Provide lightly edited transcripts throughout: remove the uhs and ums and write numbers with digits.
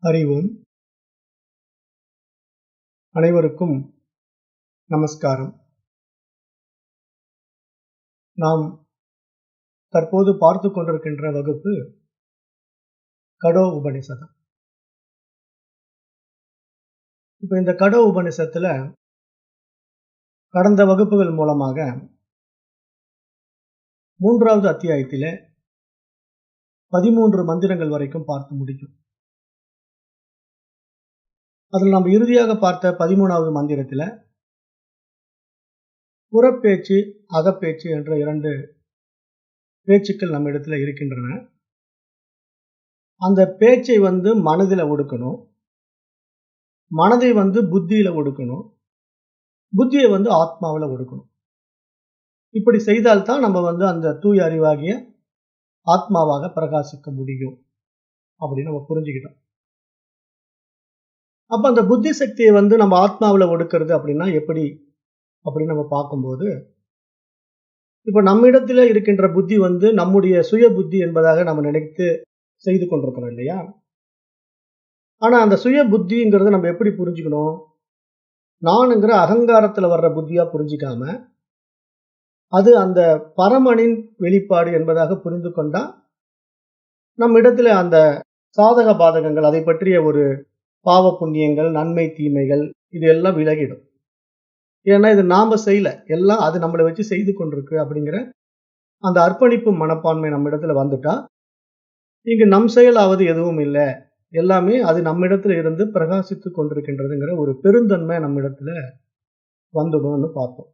அறிவோம். அனைவருக்கும் நமஸ்காரம். நாம் தற்போது பார்த்து கொண்டிருக்கின்ற வகுப்பு கடோ உபநிஷதம். இப்ப இந்த கடோ உபநிஷத்துல கடந்த வகுப்புகள் மூலமாக 3வது அத்தியாயத்திலே 13 மந்திரங்கள் வரைக்கும் பார்த்து முடிக்கும். அதில் நாம் இறுதியாக பார்த்த 13வது மந்திரத்தில் புறப்பேச்சு அகப்பேச்சு என்ற 2 பேச்சுக்கள் நம்ம இடத்துல இருக்கின்றன. அந்த பேச்சை மனதில் ஒடுக்கணும், மனதை புத்தியில ஒடுக்கணும், புத்தியை ஆத்மாவில் ஒடுக்கணும். இப்படி செய்தால்தான் நம்ம அந்த தூய அறிவாகிய ஆத்மாவாக பிரகாசிக்க முடியும் அப்படின்னு நம்ம புரிஞ்சுக்கிட்டோம். அப்ப அந்த புத்தி சக்தியை நம்ம ஆத்மாவில் ஒடுக்கிறது அப்படின்னா எப்படி அப்படின்னு நம்ம பார்க்கும்போது, இப்ப நம்மிடத்துல இருக்கின்ற புத்தி நம்முடைய சுய புத்தி என்பதாக நம்ம நினைத்து செய்து கொண்டிருக்கிறோம் இல்லையா? ஆனா அந்த சுய புத்திங்கிறத நம்ம எப்படி புரிஞ்சுக்கணும்? நானுங்கிற அகங்காரத்துல வர்ற புத்தியா புரிஞ்சிக்காம, அது அந்த பரமனின் வெளிப்பாடு என்பதாக புரிந்து கொண்டா நம்ம இடத்துல அந்த சாதக பாதகங்கள், அதை பற்றிய ஒரு பாவ புண்ணியங்கள், நன்மை தீமைகள் இது எல்லாம் விலகிடும். ஏன்னா இது நாம செய்யல, எல்லாம் அது நம்மளை வச்சு செய்து கொண்டிருக்கு அப்படிங்கிற அந்த அர்ப்பணிப்பு மனப்பான்மை நம்ம இடத்துல வந்துட்டா, இங்கு நம் செயலாவது எதுவும் இல்லை, எல்லாமே அது நம்ம இடத்துல இருந்து பிரகாசித்து கொண்டிருக்கின்றதுங்கிற ஒரு பெருந்தன்மை நம்ம இடத்துல வந்துடும்னு பார்த்தோம்.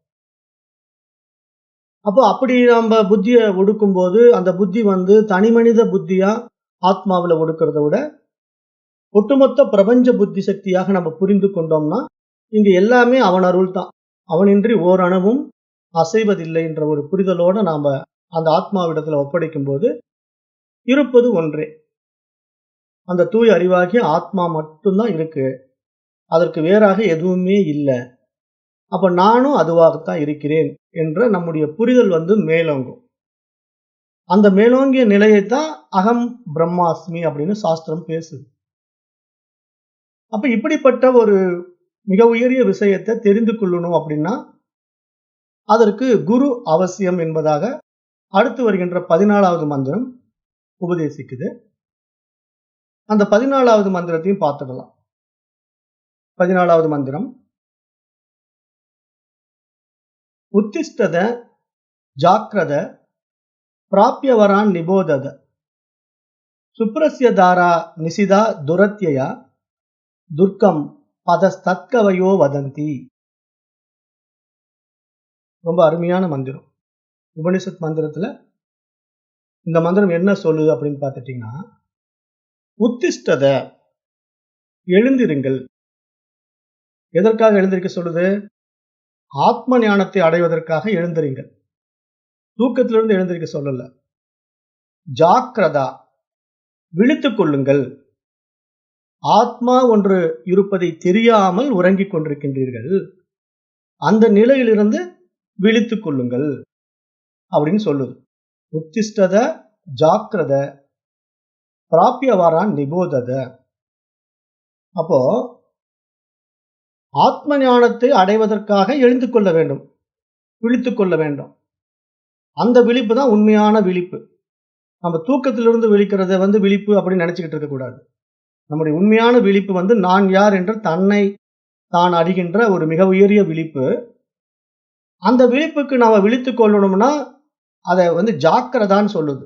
அப்போ அப்படி நம்ம புத்தியை ஒடுக்கும் போது அந்த புத்தி தனி மனித புத்தியா ஆத்மாவில் ஒடுக்கிறத விட ஒட்டுமொத்த பிரபஞ்ச புத்தி சக்தியாக நம்ம புரிந்து கொண்டோம்னா, இங்கு எல்லாமே அவன் அருள் தான், அவனின்றி ஓரணுவும் அசைவதில்லை என்ற ஒரு புரிதலோட நாம அந்த ஆத்மாவிடத்துல ஒப்படைக்கும் போது இருப்பது ஒன்றே, அந்த தூய அறிவாகிய ஆத்மா மட்டும்தான் இருக்கு, அதற்கு வேறாக எதுவுமே இல்லை. அப்ப நானும் அதுவாகத்தான் இருக்கிறேன் என்ற நம்முடைய புரிதல் மேலோங்கும். அந்த மேலோங்கிய நிலையைத்தான் அகம் பிரம்மாஸ்மி அப்படின்னு சாஸ்திரம் பேசுது. அப்ப இப்படிப்பட்ட ஒரு மிக உயரிய விஷயத்தை தெரிந்து கொள்ளணும் அப்படின்னா அதற்கு குரு அவசியம் என்பதாக அடுத்து வருகின்ற 14வது மந்திரம் உபதேசிக்குது. அந்த 14வது மந்திரத்தையும் பார்த்துடலாம். 14வது மந்திரம், உத்திஷ்டத ஜாக்கிரத பிராப்யவரான் நிபோதத சுப்ரஸ்ய தாரா நிசிதா துரத்யயா துர்க்கம் பதஸ்தத்கவயோ வதந்தி. ரொம்ப அருமையான மந்திரம். உபனிஷத் மந்திரத்துல இந்த மந்திரம் என்ன சொல்லுது அப்படின்னு பார்த்துட்டீங்கன்னா, உத்திஷ்டத எழுந்திருங்கள். எதற்காக எழுந்திருக்க சொல்லுது? ஆத்ம ஞானத்தை அடைவதற்காக எழுந்திருங்கள், தூக்கத்திலிருந்து எழுந்திருக்க சொல்லல. ஜாக்கிரதா விழித்துக் கொள்ளுங்கள், ஆத்மா ஒன்று இருப்பதை தெரியாமல் உறங்கிக் கொண்டிருக்கின்றீர்கள், அந்த நிலையிலிருந்து விழித்துக் கொள்ளுங்கள் அப்படின்னு சொல்லுது. உத்திஷ்டத ஜாக்கிரத பிராப்யவாரான் நிபோதத. அப்போ ஆத்ம ஞானத்தை அடைவதற்காக எழுந்து கொள்ள வேண்டும், விழித்துக் கொள்ள வேண்டும். அந்த விழிப்பு தான் உண்மையான விழிப்பு. நம்ம தூக்கத்திலிருந்து விழிக்கிறத விழிப்பு அப்படின்னு நினைச்சுக்கிட்டு இருக்க கூடாது. நம்முடைய உண்மையான விழிப்பு நான் யார் என்ற தன்னை தான் அறிகின்ற ஒரு மிக உயரிய விழிப்பு. அந்த விழிப்புக்கு நாம விழித்துக் கொள்ளணும்னா அதை ஜாக்கிரதான்னு சொல்லுது.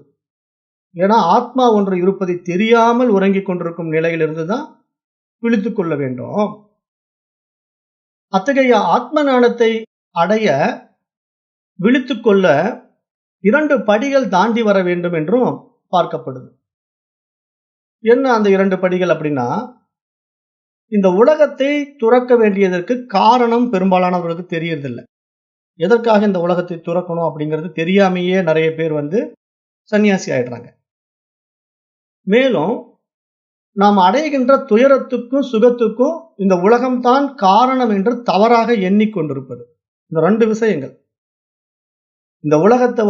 ஏன்னா ஆத்மா ஒன்று இருப்பதை தெரியாமல் உறங்கிக் கொண்டிருக்கும் நிலையிலிருந்து தான் விழித்துக் கொள்ள வேண்டும். அத்தகைய ஆத்ம ஞானத்தை அடைய விழித்துக் கொள்ள 2 படிகள் தாண்டி வர வேண்டும் என்றும் பார்க்கப்படுது. என்ன அந்த 2 படிகள் அப்படின்னா, இந்த உலகத்தை துறக்க வேண்டியதற்கு காரணம் பெரும்பாலானவர்களுக்கு தெரியறதில்லை. எதற்காக இந்த உலகத்தை துறக்கணும் அப்படிங்கிறது தெரியாமையே நிறைய பேர் சன்னியாசி ஆயிடுறாங்க. மேலும் நாம் அடைகின்ற துயரத்துக்கும் சுகத்துக்கும் இந்த உலகம்தான் காரணம் என்று தவறாக எண்ணிக்கொண்டிருப்பது. இந்த 2 விஷயங்கள். இந்த உலகத்தை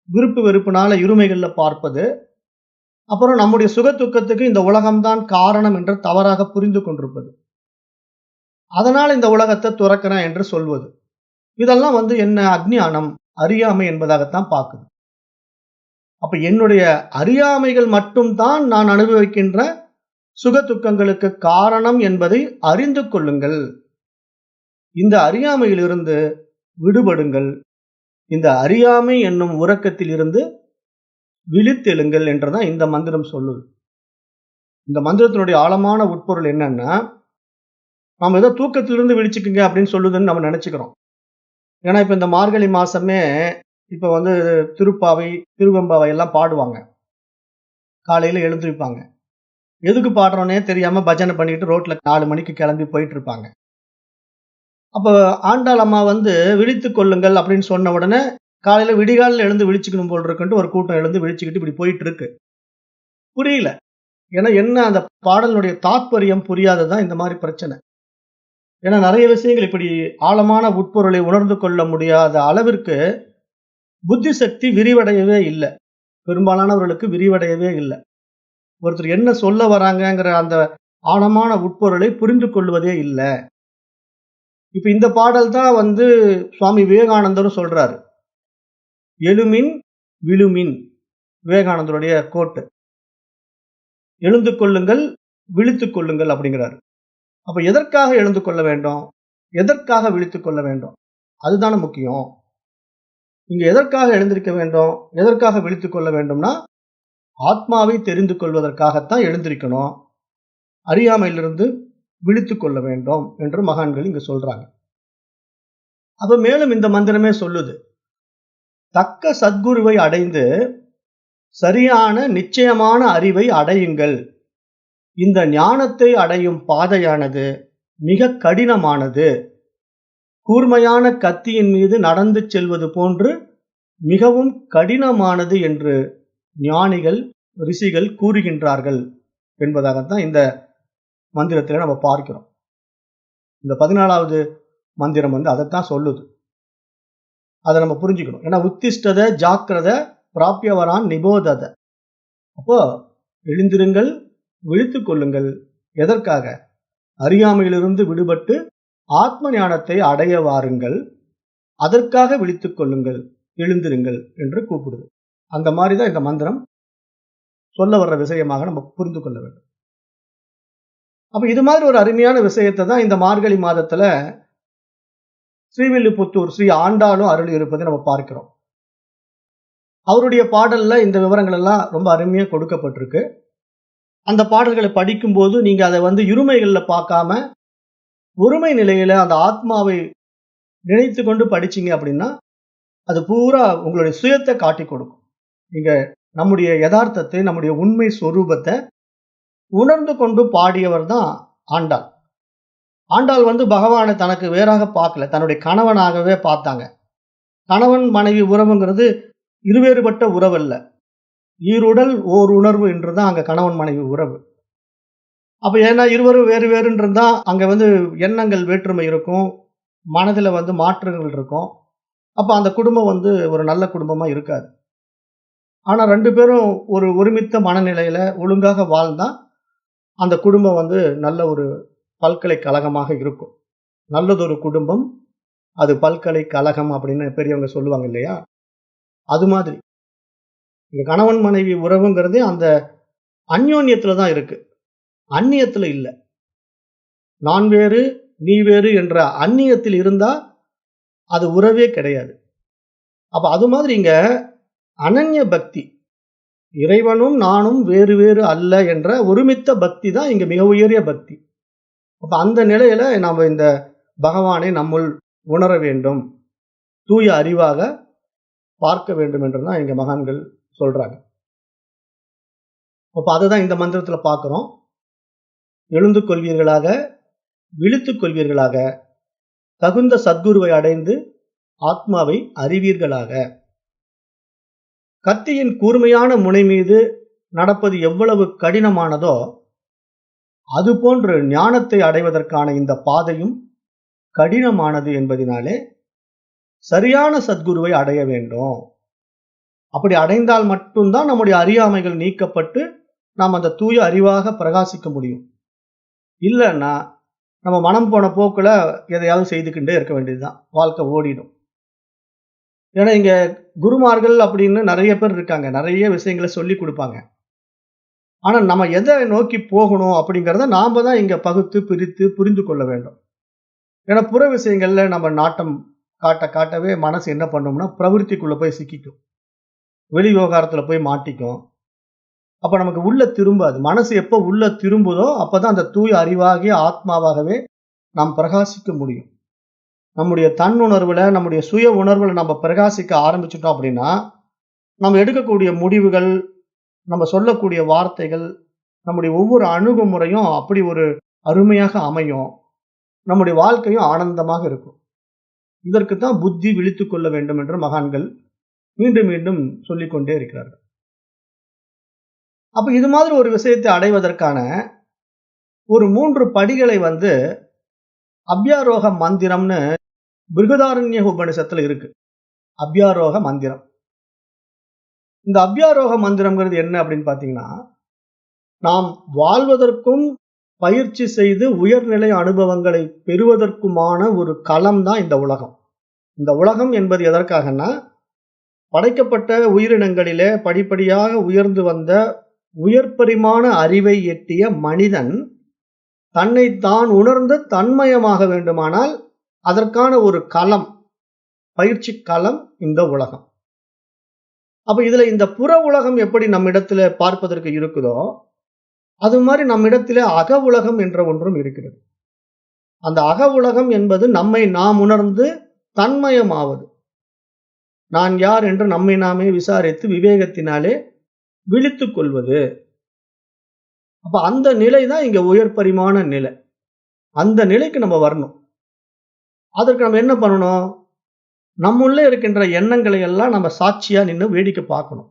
விருப்பு வெறுப்புனால இருமைகள்ல பார்ப்பது, அப்புறம் நம்முடைய சுக துக்கத்துக்கு இந்த உலகம்தான் காரணம் என்று தவறாக புரிந்து கொண்டிருப்பது. அதனால் இந்த உலகத்தை துறக்கிறேன் என்று சொல்வது. இதெல்லாம் என்ன அஞ்ஞானம், அறியாமை என்பதாகத்தான் பார்க்குது. அப்ப என்னுடைய அறியாமைகள் மட்டும்தான் நான் அனுபவிக்கின்ற சுக துக்கங்களுக்கு காரணம் என்பதை அறிந்து கொள்ளுங்கள். இந்த அறியாமையிலிருந்து விடுபடுங்கள். இந்த அறியாமை என்னும் உறக்கத்தில் இருந்து விழித்தெழுங்கள் என்றுதான் இந்த மந்திரம் சொல்லுது. இந்த மந்திரத்தினுடைய ஆழமான உட்பொருள் என்னன்னா, நாம ஏதோ தூக்கத்திலிருந்து விழிச்சுக்குங்க அப்படின்னு சொல்லுதுன்னு நம்ம நினைச்சுக்கிறோம். ஏன்னா இப்ப இந்த மார்கழி மாசமே இப்ப திருப்பாவை, திருவெம்பாவை எல்லாம் பாடுவாங்க. காலையில எழுந்திருப்பாங்க. எதுக்கு பாடுறோன்னே தெரியாம பஜனை பண்ணிட்டு ரோட்ல 4 மணிக்கு கிளம்பி போயிட்டு இருப்பாங்க. அப்ப ஆண்டாள் அம்மா விழித்துக் கொள்ளுங்கள் அப்படின்னு சொன்ன உடனே காலையில விடிகாலில் எழுந்து விழிச்சுக்கணும் போல் இருக்குன்ட்டு ஒரு கூட்டம் எழுந்து விழிச்சுக்கிட்டு இப்படி போயிட்டு இருக்கு. புரியல. ஏன்னா அந்த பாடலுடைய தாத்பரியம் புரியாததான் இந்த மாதிரி பிரச்சனை. ஏன்னா நிறைய விஷயங்கள் இப்படி ஆழமான உட்பொருளை உணர்ந்து கொள்ள முடியாத அளவிற்கு புத்தி சக்தி விரிவடையவே இல்லை. பெரும்பாலானவர்களுக்கு விரிவடையவே இல்லை. ஒருத்தர் என்ன சொல்ல வராங்கங்கிற அந்த ஆழமான உட்பொருளை புரிந்து கொள்வதே இல்லை. இப்ப இந்த பாடல் தான் சுவாமி விவேகானந்தரும் சொல்றாரு. எழுமின் விழுமின், விவேகானந்தருடைய கோட்டு. எழுந்து கொள்ளுங்கள், விழித்துக் கொள்ளுங்கள் அப்படிங்கிறாரு. அப்ப எதற்காக எழுந்து கொள்ள வேண்டும், எதற்காக விழித்துக் கொள்ள வேண்டும், அதுதானே முக்கியம். இங்க எதற்காக எழுந்திருக்க வேண்டும், எதற்காக விழித்துக் கொள்ள வேண்டும்னா, ஆத்மாவை தெரிந்து கொள்வதற்காகத்தான் எழுந்திருக்கணும். அறியாமையிலிருந்து விழித்துக் கொள்ள வேண்டும் என்று மகான்கள் இங்க சொல்றாங்க. அப்ப மேலும் இந்த மந்திரமே சொல்லுது, தக்க சத்குருவை அடைந்து சரியான நிச்சயமான அறிவை அடையுங்கள். இந்த ஞானத்தை அடையும் பாதையானது மிக கடினமானது. கூர்மையான கத்தியின் மீது நடந்து செல்வது போன்று மிகவும் கடினமானது என்று ஞானிகள், ரிஷிகள் கூறுகின்றார்கள் என்பதாகத்தான் இந்த மந்திரத்தில் நம்ம பார்க்கிறோம். இந்த 14வது மந்திரம் அதைத்தான் சொல்லுது. அதை நம்ம புரிஞ்சுக்கணும். ஏன்னா உத்திஷ்டத ஜாக்கிரத பிராபியவரான் நிபோதத. அப்போ எழுந்திருங்கள், விழித்துக் கொள்ளுங்கள். எதற்காக? அறியாமையிலிருந்து விடுபட்டு ஆத்ம ஞானத்தை அடைய வாருங்கள். அதற்காக விழித்துக் கொள்ளுங்கள், எழுந்திருங்கள் என்று கூப்பிடுது. அந்த மாதிரிதான் இந்த மந்திரம் சொல்ல வர்ற விஷயமாக நம்ம புரிந்து கொள்ள வேண்டும். அப்ப இது மாதிரி ஒரு அருமையான விஷயத்தை தான் இந்த மார்கழி மாதத்துல ஸ்ரீவில்லிபுத்தூர் ஸ்ரீ ஆண்டாளும் அருள் இருப்பதை நம்ம பார்க்கிறோம். அவருடைய பாடல்ல இந்த விவரங்கள் எல்லாம் ரொம்ப அருமையா கொடுக்கப்பட்டிருக்கு. அந்த பாடல்களை படிக்கும் போது நீங்க அதை இருமைகள்ல பார்க்காம ஒருமை நிலையில அந்த ஆத்மாவை நினைத்து கொண்டு படிச்சீங்க அப்படின்னா அது பூரா உங்களுடைய சுயத்தை காட்டி கொடுக்கும். நீங்க நம்முடைய யதார்த்தத்தை, நம்முடைய உண்மை சொரூபத்தை உணர்ந்து கொண்டு பாடியவர் தான் ஆண்டாள். ஆண்டாள் பகவானை தனக்கு வேறாக பார்க்கல, தன்னுடைய கணவனாகவே பார்த்தாங்க. கணவன் மனைவி உறவுங்கிறது இருவேறுபட்ட உறவு அல்ல, ஈருடல் ஓர் உணர்வு என்றுதான் அங்க கணவன் மனைவி உறவு. அப்ப ஏன்னா இருவரும் வேறு வேறுன்றதா அங்க எண்ணங்கள் வேற்றுமை இருக்கும், மனதுல மாற்றங்கள் இருக்கும். அப்ப அந்த குடும்பம் ஒரு நல்ல குடும்பமா இருக்காது. ஆனா 2 பேரும் ஒரு ஒருமித்த மனநிலையில ஒழுங்காக வாழ்ந்தா அந்த குடும்பம் நல்ல ஒரு பல்கலைக்கழகமாக இருக்கும். நல்லதொரு குடும்பம் அது பல்கலைக்கழகம் அப்படின்னு பெரியவங்க சொல்லுவாங்க இல்லையா? அது மாதிரி இந்த கணவன் மனைவி உறவுங்கிறது அந்த அந்யோன்யத்துல தான் இருக்கு, அந்நியத்துல இல்ல. நான் வேறு நீ வேறு என்ற அந்நியத்தில் இருந்தா அது உறவே கிடையாது. அப்ப அது மாதிரி இங்க அனன்ய பக்தி, இறைவனும் நானும் வேறு வேறு அல்ல என்ற ஒருமித்த பக்தி தான் இங்க மிக உயரிய பக்தி. அப்ப அந்த நிலையில நாம இந்த பகவானை நம்முள் உணர வேண்டும், தூய அறிவாக பார்க்க வேண்டும் என்றுதான் இங்க மகான்கள் சொல்றாங்க. அப்ப அதுதான் இந்த மந்திரத்துல பார்க்கிறோம். எழுந்து கொள்வீர்களாக, விழித்துக் கொள்வீர்களாக, தகுந்த சத்குருவை அடைந்து ஆத்மாவை அறிவீர்களாக. கத்தியின் கூர்மையான முனை மீது நடப்பது எவ்வளவு கடினமானதோ அதுபோன்று ஞானத்தை அடைவதற்கான இந்த பாதையும் கடினமானது என்பதினாலே சரியான சத்குருவை அடைய வேண்டும். அப்படி அடைந்தால் மட்டும்தான் நம்முடைய அறியாமைகள் நீக்கப்பட்டு நாம் அந்த தூய அறிவாக பிரகாசிக்க முடியும். இல்லைன்னா நம்ம மனம் போன போக்குல எதையாவது செய்துக்கிட்டே இருக்க வேண்டியதுதான். வாழ்க்கை ஓடிடும். ஏன்னா இங்க குருமார்கள் அப்படின்னு நிறைய பேர் இருக்காங்க. நிறைய விஷயங்களை சொல்லிக் கொடுப்பாங்க. ஆனா நம்ம எதை நோக்கி போகணும் அப்படிங்கிறத நாம தான் இங்க பகுத்து பிரித்து புரிந்து கொள்ள வேண்டும். ஏன்னா புற விஷயங்கள்ல நம்ம நாட்டம் காட்டவே மனசு என்ன பண்ணும்னா பிரவிற்த்திக்குள்ள போய் சிக்கிக்கும். வெளி விவகாரத்துல போய் மாட்டிக்கும். அப்ப நமக்கு உள்ள திரும்பாது. மனசு எப்போ உள்ள திரும்புதோ அப்பதான் அந்த தூய அறிவாகிய ஆத்மாவாகவே நாம் பிரகாசிக்க முடியும். நம்முடைய தன்னுணர்வுல, நம்முடைய சுய உணர்வுல நம்ம பிரகாசிக்க ஆரம்பிச்சுட்டோம் அப்படின்னா, நம்ம எடுக்கக்கூடிய முடிவுகள், நம்ம சொல்லக்கூடிய வார்த்தைகள், நம்முடைய ஒவ்வொரு அணுகுமுறையும் அப்படி ஒரு அருமையாக அமையும். நம்முடைய வாழ்க்கையும் ஆனந்தமாக இருக்கும். இதற்கு தான் புத்தி விழித்துக் கொள்ள வேண்டும் என்று மகான்கள் மீண்டும் மீண்டும் சொல்லிக் கொண்டே இருக்கிறார்கள். அப்ப இது மாதிரி ஒரு விஷயத்தை அடைவதற்கான ஒரு 3 படிகளை அப்யாரோக மந்திரம்னு பிருகதாரண்ய உபனிஷத்துல இருக்கு. அப்யாரோக மந்திரம். இந்த அப்யாரோக மந்திரம்ங்கிறது என்ன அப்படின்னு பாத்தீங்கன்னா, நாம் வாழ்வதற்கும் பயிற்சி செய்து உயர்நிலை அனுபவங்களை பெறுவதற்குமான ஒரு களம் தான் இந்த உலகம். இந்த உலகம் என்பது எதற்காகன்னா, படைக்கப்பட்ட உயிரினங்களிலே படிப்படியாக உயர்ந்து வந்த உயர்பரிமாண அறிவை எட்டிய மனிதன் தன்னை தான் உணர்ந்து தன்மயமாக வேண்டுமானால் அதற்கான ஒரு களம், பயிற்சி களம் இந்த உலகம். அப்ப இதுல இந்த புற உலகம் எப்படி நம்மிடத்துல பார்ப்பதற்கு இருக்குதோ, அது மாதிரி நம்மிடத்திலே அக உலகம் என்ற ஒன்றும் இருக்கிறது. அந்த அக உலகம் என்பது நம்மை நாம் உணர்ந்து தன்மயமாவது. நான் யார் என்று நம்மை நாமே விசாரித்து விவேகத்தினாலே விழித்துக் கொள்வது. அப்ப அந்த நிலை தான் இங்க உயர் பரிமாண நிலை. அந்த நிலைக்கு நம்ம வரணும். அதற்கு நம்ம என்ன பண்ணணும்? நம்முள்ளே இருக்கின்ற எண்ணங்களை எல்லாம் நம்ம சாட்சியா நின்று வேடிக்கை பார்க்கணும்.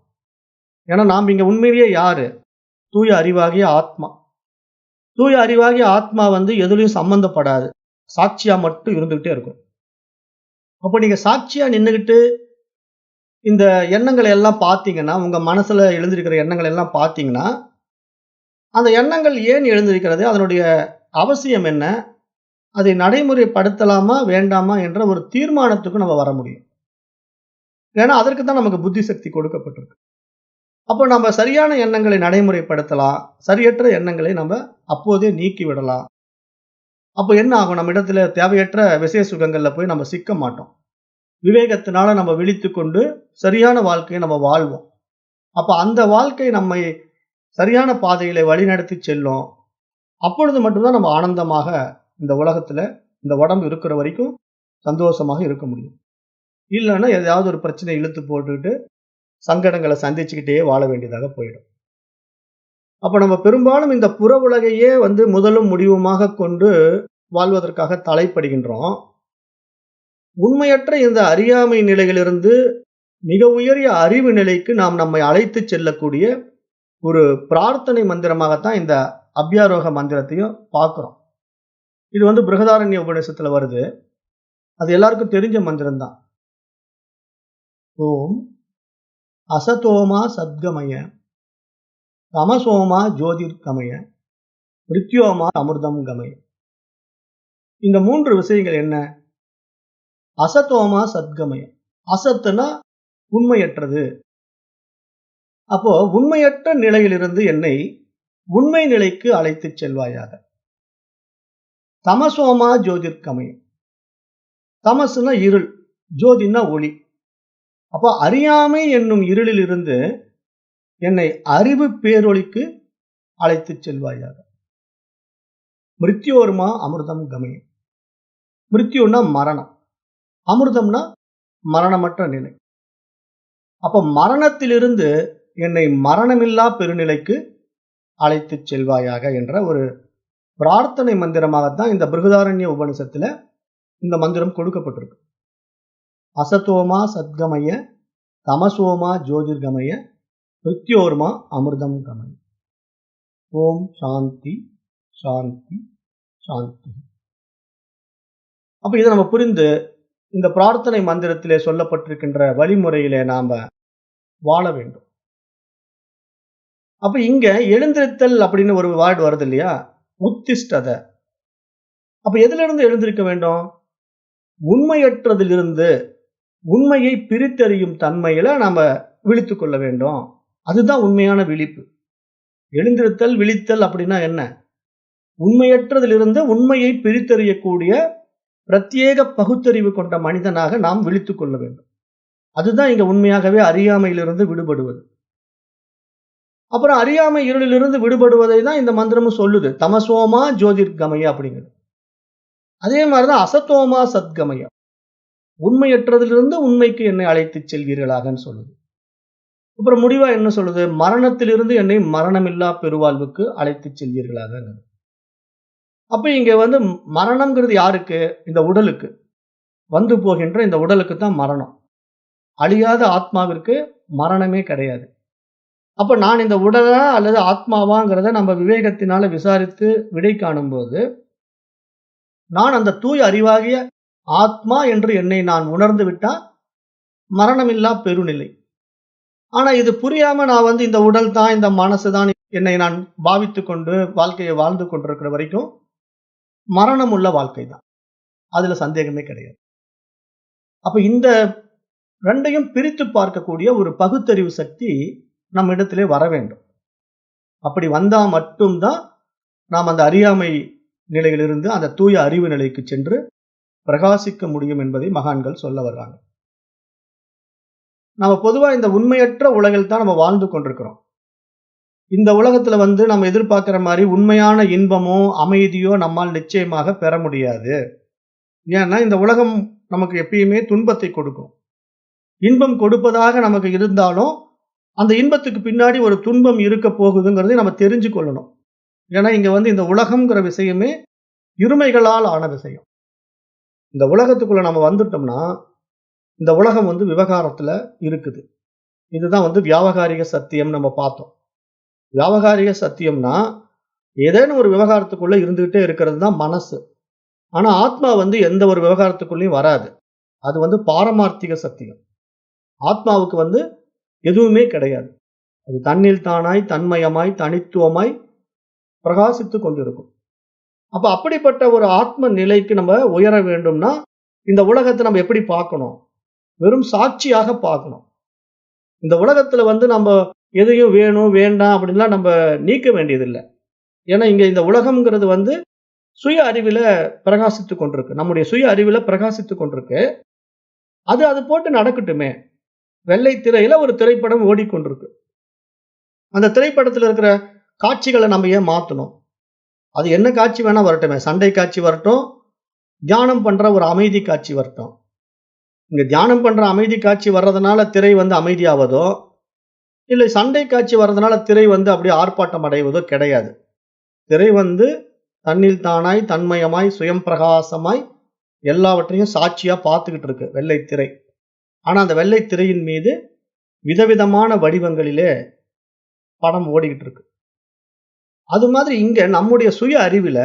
ஏன்னா நாம் இங்க உண்மையிலேயே யாரு? தூய அறிவாகிய ஆத்மா. தூய அறிவாகிய ஆத்மா எதுலயும் சம்பந்தப்படாது. சாட்சியா மட்டும் இருந்துகிட்டே இருக்கும். அப்ப நீங்க சாட்சியா நின்னுகிட்டு இந்த எண்ணங்களை எல்லாம் பார்த்தீங்கன்னா, உங்க மனசுல எழுந்திருக்கிற எண்ணங்களை எல்லாம் பார்த்தீங்கன்னா, அந்த எண்ணங்கள் ஏன் எழுந்திருக்கிறது? அதனுடைய அவசியம் என்ன? அதை நடைமுறைப்படுத்தலாமா? வேண்டாமா? என்ற ஒரு தீர்மானத்துக்கு நம்ம வர முடியும். ஏன்னா அதற்கு தான் நமக்கு புத்தி சக்தி கொடுக்கப்பட்டிருக்கு. அப்போ நம்ம சரியான எண்ணங்களை நடைமுறைப்படுத்தலாம். சரியற்ற எண்ணங்களை நம்ம அப்போதே நீக்கி விடலாம். அப்போ என்ன ஆகும்? நம்ம இடத்துல தேவையற்ற விசய சுகங்கள்ல போய் நம்ம சிக்க மாட்டோம். விவேகத்தினால நம்ம விழித்துக் கொண்டு சரியான வாழ்க்கையை நம்ம வாழ்வோம். அப்ப அந்த வாழ்க்கை நம்மை சரியான பாதையில வழிநடத்தி செல்லும். அப்பொழுது மட்டும்தான் நம்ம ஆனந்தமாக இந்த உலகத்துல இந்த உடம்பு இருக்கிற வரைக்கும் சந்தோஷமாக இருக்க முடியும். இல்லைன்னா ஏதாவது ஒரு பிரச்சனை இழுத்து போட்டுக்கிட்டு சங்கடங்களை சந்திச்சுக்கிட்டே வாழ வேண்டியதாக போயிடும். அப்ப நம்ம பெரும்பாலும் இந்த புற உலகையே முதலும் முடிவுமாக கொண்டு வாழ்வதற்காக தலைப்படுகின்றோம். உண்மையற்ற இந்த அறியாமை நிலையிலிருந்து மிக உயரிய அறிவு நிலைக்கு நாம் நம்மை அழைத்து செல்லக்கூடிய ஒரு பிரார்த்தனை மந்திரமாகத்தான் இந்த அப்யாரோக மந்திரத்தையும் பார்க்கிறோம். இது பிருகதாரண்ய உபநிஷத்துல வருது. அது எல்லாருக்கும் தெரிஞ்ச மந்திரம் தான். ஓம் அசதோமா சத்கமய தமசோமா ஜோதிர்கமய மிருத்யோமா அமிர்தம் கமய. இந்த 3 விஷயங்கள் என்ன? அசதோமா சத்கமய. அசத்துனா உண்மையற்றது. அப்போ உண்மையற்ற நிலையிலிருந்து என்னை உண்மை நிலைக்கு அழைத்துச் செல்வாயாக. தமசோமா ஜோதிர்கமய. தமசுனா இருள், ஜோதினா ஒளி. அப்போ அறியாமை என்னும் இருளில் இருந்து என்னை அறிவு பேரொளிக்கு அழைத்துச் செல்வாயாக. மிருத்யோர்மா அமிர்தம் கமய. மிருத்யுன்னா மரணம், அமிர்தம்னா மரணமற்ற நிலை. அப்ப மரணத்திலிருந்து என்னை மரணமில்லா பெருநிலைக்கு அழைத்துச் செல்வாயாக என்ற ஒரு பிரார்த்தனை மந்திரமாகத்தான் இந்த பிருகதாரண்ய உபனிஷத்துல இந்த மந்திரம் கொடுக்கப்பட்டிருக்கு. அசதோமா சத்கமய தமசோமா ஜோதிர்கமய மிருத்யோர்மா அமிர்தம் கமய. ஓம் சாந்தி சாந்தி சாந்தி. அப்ப இதை நம்ம புரிந்து இந்த பிரார்த்தனை மந்திரத்திலே சொல்லப்பட்டிருக்கின்ற வழிமுறையிலே நாம வாழ வேண்டும். அப்ப இங்க எழுந்திருத்தல் அப்படின்னு ஒரு வேர்டு வருது இல்லையா? உத்திஷ்டத. அப்ப எதிலிருந்து எழுந்திருக்க வேண்டும்? உண்மையற்றதிலிருந்து உண்மையை பிரித்தறியும் தன்மையில நாம விழித்துக் கொள்ள வேண்டும். அதுதான் உண்மையான விழிப்பு. எழுந்திருத்தல், விழித்தல் அப்படின்னா என்ன? உண்மையற்றதிலிருந்து உண்மையை பிரித்தறியக்கூடிய பிரத்யேக பகுத்தறிவு கொண்ட மனிதனாக நாம் விழித்துக் கொள்ள வேண்டும். அதுதான் இங்க உண்மையாகவே அறியாமையிலிருந்து விடுபடுவது. அப்புறம் அறியாமை இருளிலிருந்து விடுபடுவதை தான் இந்த மந்திரமும் சொல்லுது. தமசோமா ஜோதிர்கமய அப்படிங்கிறது. அதே மாதிரிதான் அசத்தோமா சத்கமய. உண்மையற்றதிலிருந்து உண்மைக்கு என்னை அழைத்துச் செல்வீர்களாகன்னு சொல்லுது. அப்புறம் முடிவா என்ன சொல்லுது? மரணத்திலிருந்து என்னை மரணமில்லா பெருவாழ்வுக்கு அழைத்துச் செல்வீர்களாக. அப்ப இங்க வந்து மரணம்ங்கிறது யாருக்கு? இந்த உடலுக்கு. வந்து போகின்ற இந்த உடலுக்கு தான் மரணம். அழியாத ஆத்மாவிற்கு மரணமே கிடையாது. அப்ப நான் இந்த உடலா அல்லது ஆத்மாவாங்கிறத நம்ம விவேகத்தினால விசாரித்து விடை காணும்போது, நான் அந்த தூய அறிவாகிய ஆத்மா என்று என்னை நான் உணர்ந்து விட்டா மரணமில்லா பெருநிலை. ஆனா இது புரியாம நான் வந்து இந்த உடல் தான், இந்த மனசு தான் என்னை நான் பாவித்துக் கொண்டு வாழ்க்கையை வாழ்ந்து கொண்டிருக்கிற வரைக்கும் மரணம் உள்ள வாழ்க்கை தான். அதுல சந்தேகமே கிடையாது. அப்ப இந்த 2யும் பிரித்து பார்க்கக்கூடிய ஒரு பகுத்தறிவு சக்தி நம்ம இடத்திலே வர வேண்டும். அப்படி வந்தா மட்டும்தான் நாம் அந்த அறியாமை நிலையிலிருந்து அந்த தூய அறிவு நிலைக்கு சென்று பிரகாசிக்க முடியும் என்பதை மகான்கள் சொல்ல வர்றாங்க. நம்ம பொதுவா இந்த உண்மையற்ற உலகில் தான் நம்ம வாழ்ந்து கொண்டிருக்கிறோம். இந்த உலகத்துல வந்து நம்ம எதிர்பார்க்கிற மாதிரி உண்மையான இன்பமோ அமைதியோ நம்மால் நிச்சயமாக பெற முடியாது. ஏன்னா இந்த உலகம் நமக்கு எப்பயுமே துன்பத்தை கொடுக்கும். இன்பம் கொடுப்பதாக நமக்கு இருந்தாலும் அந்த இன்பத்துக்கு பின்னாடி ஒரு துன்பம் இருக்க போகுதுங்கிறதை நம்ம தெரிஞ்சு கொள்ளணும். ஏன்னா இங்க வந்து இந்த உலகம்ங்கிற விஷயமே இருமைகளால் ஆன விஷயம். இந்த உலகத்துக்குள்ள நம்ம வந்துட்டோம்னா இந்த உலகம் வந்து விவகாரத்துல இருக்குது. இதுதான் வந்து வியாவகாரிக சத்தியம் நம்ம பார்த்தோம். வியாவகாரிக சத்தியம்னா ஏதேனும் ஒரு விவகாரத்துக்குள்ள இருந்துகிட்டே இருக்கிறது தான் மனசு. ஆனா ஆத்மா வந்து எந்த ஒரு விவகாரத்துக்குள்ளேயும் வராது. அது வந்து பாரமார்த்திக சத்தியம். ஆத்மாவுக்கு வந்து எதுவுமே கிடையாது. அது தன்னில் தானாய், தன்மயமாய், தனித்துவமாய் பிரகாசித்துக் கொண்டிருக்கும். அப்ப அப்படிப்பட்ட ஒரு ஆத்ம நிலைக்கு நம்ம உயர வேண்டும்னா இந்த உலகத்தை நம்ம எப்படி பார்க்கணும்? வெறும் சாட்சியாக பார்க்கணும். இந்த உலகத்துல வந்து நம்ம எதையும் வேணும் வேண்டாம் அப்படின்லாம் நம்ம நீக்க வேண்டியதில்லை. ஏன்னா இங்க இந்த உலகம்ங்கிறது வந்து சுய அறிவில பிரகாசித்துக் கொண்டிருக்கு. நம்முடைய சுய அறிவில பிரகாசித்துக் கொண்டிருக்கு. அது போட்டு நடக்கட்டுமே. வெள்ளை திரையில ஒரு திரைப்படம் ஓடிக்கொண்டிருக்கு. அந்த திரைப்படத்துல இருக்கிற காட்சிகளை நம்ம ஏன் மாத்தணும்? அது என்ன காட்சி வேணா வரட்டுமே. சண்டை காட்சி வரட்டும், தியானம் பண்ற ஒரு அமைதி காட்சி வரட்டும். இங்க தியானம் பண்ற அமைதி காட்சி வர்றதுனால திரை வந்து அமைதியாவதோ, இல்லை சண்டை காட்சி வர்றதுனால திரை வந்து அப்படியே ஆர்ப்பாட்டம் அடைவதோ கிடையாது. திரை வந்து தன்னில் தானாய், தன்மயமாய், சுயம் பிரகாசமாய் எல்லாவற்றையும் சாட்சியா பார்த்துக்கிட்டு இருக்கு வெள்ளை திரை. ஆனா அந்த வெள்ளை திரையின் மீது விதவிதமான வடிவங்களிலே படம் ஓடிக்கிட்டு இருக்கு. அது மாதிரி இங்க நம்முடைய சுய அறிவில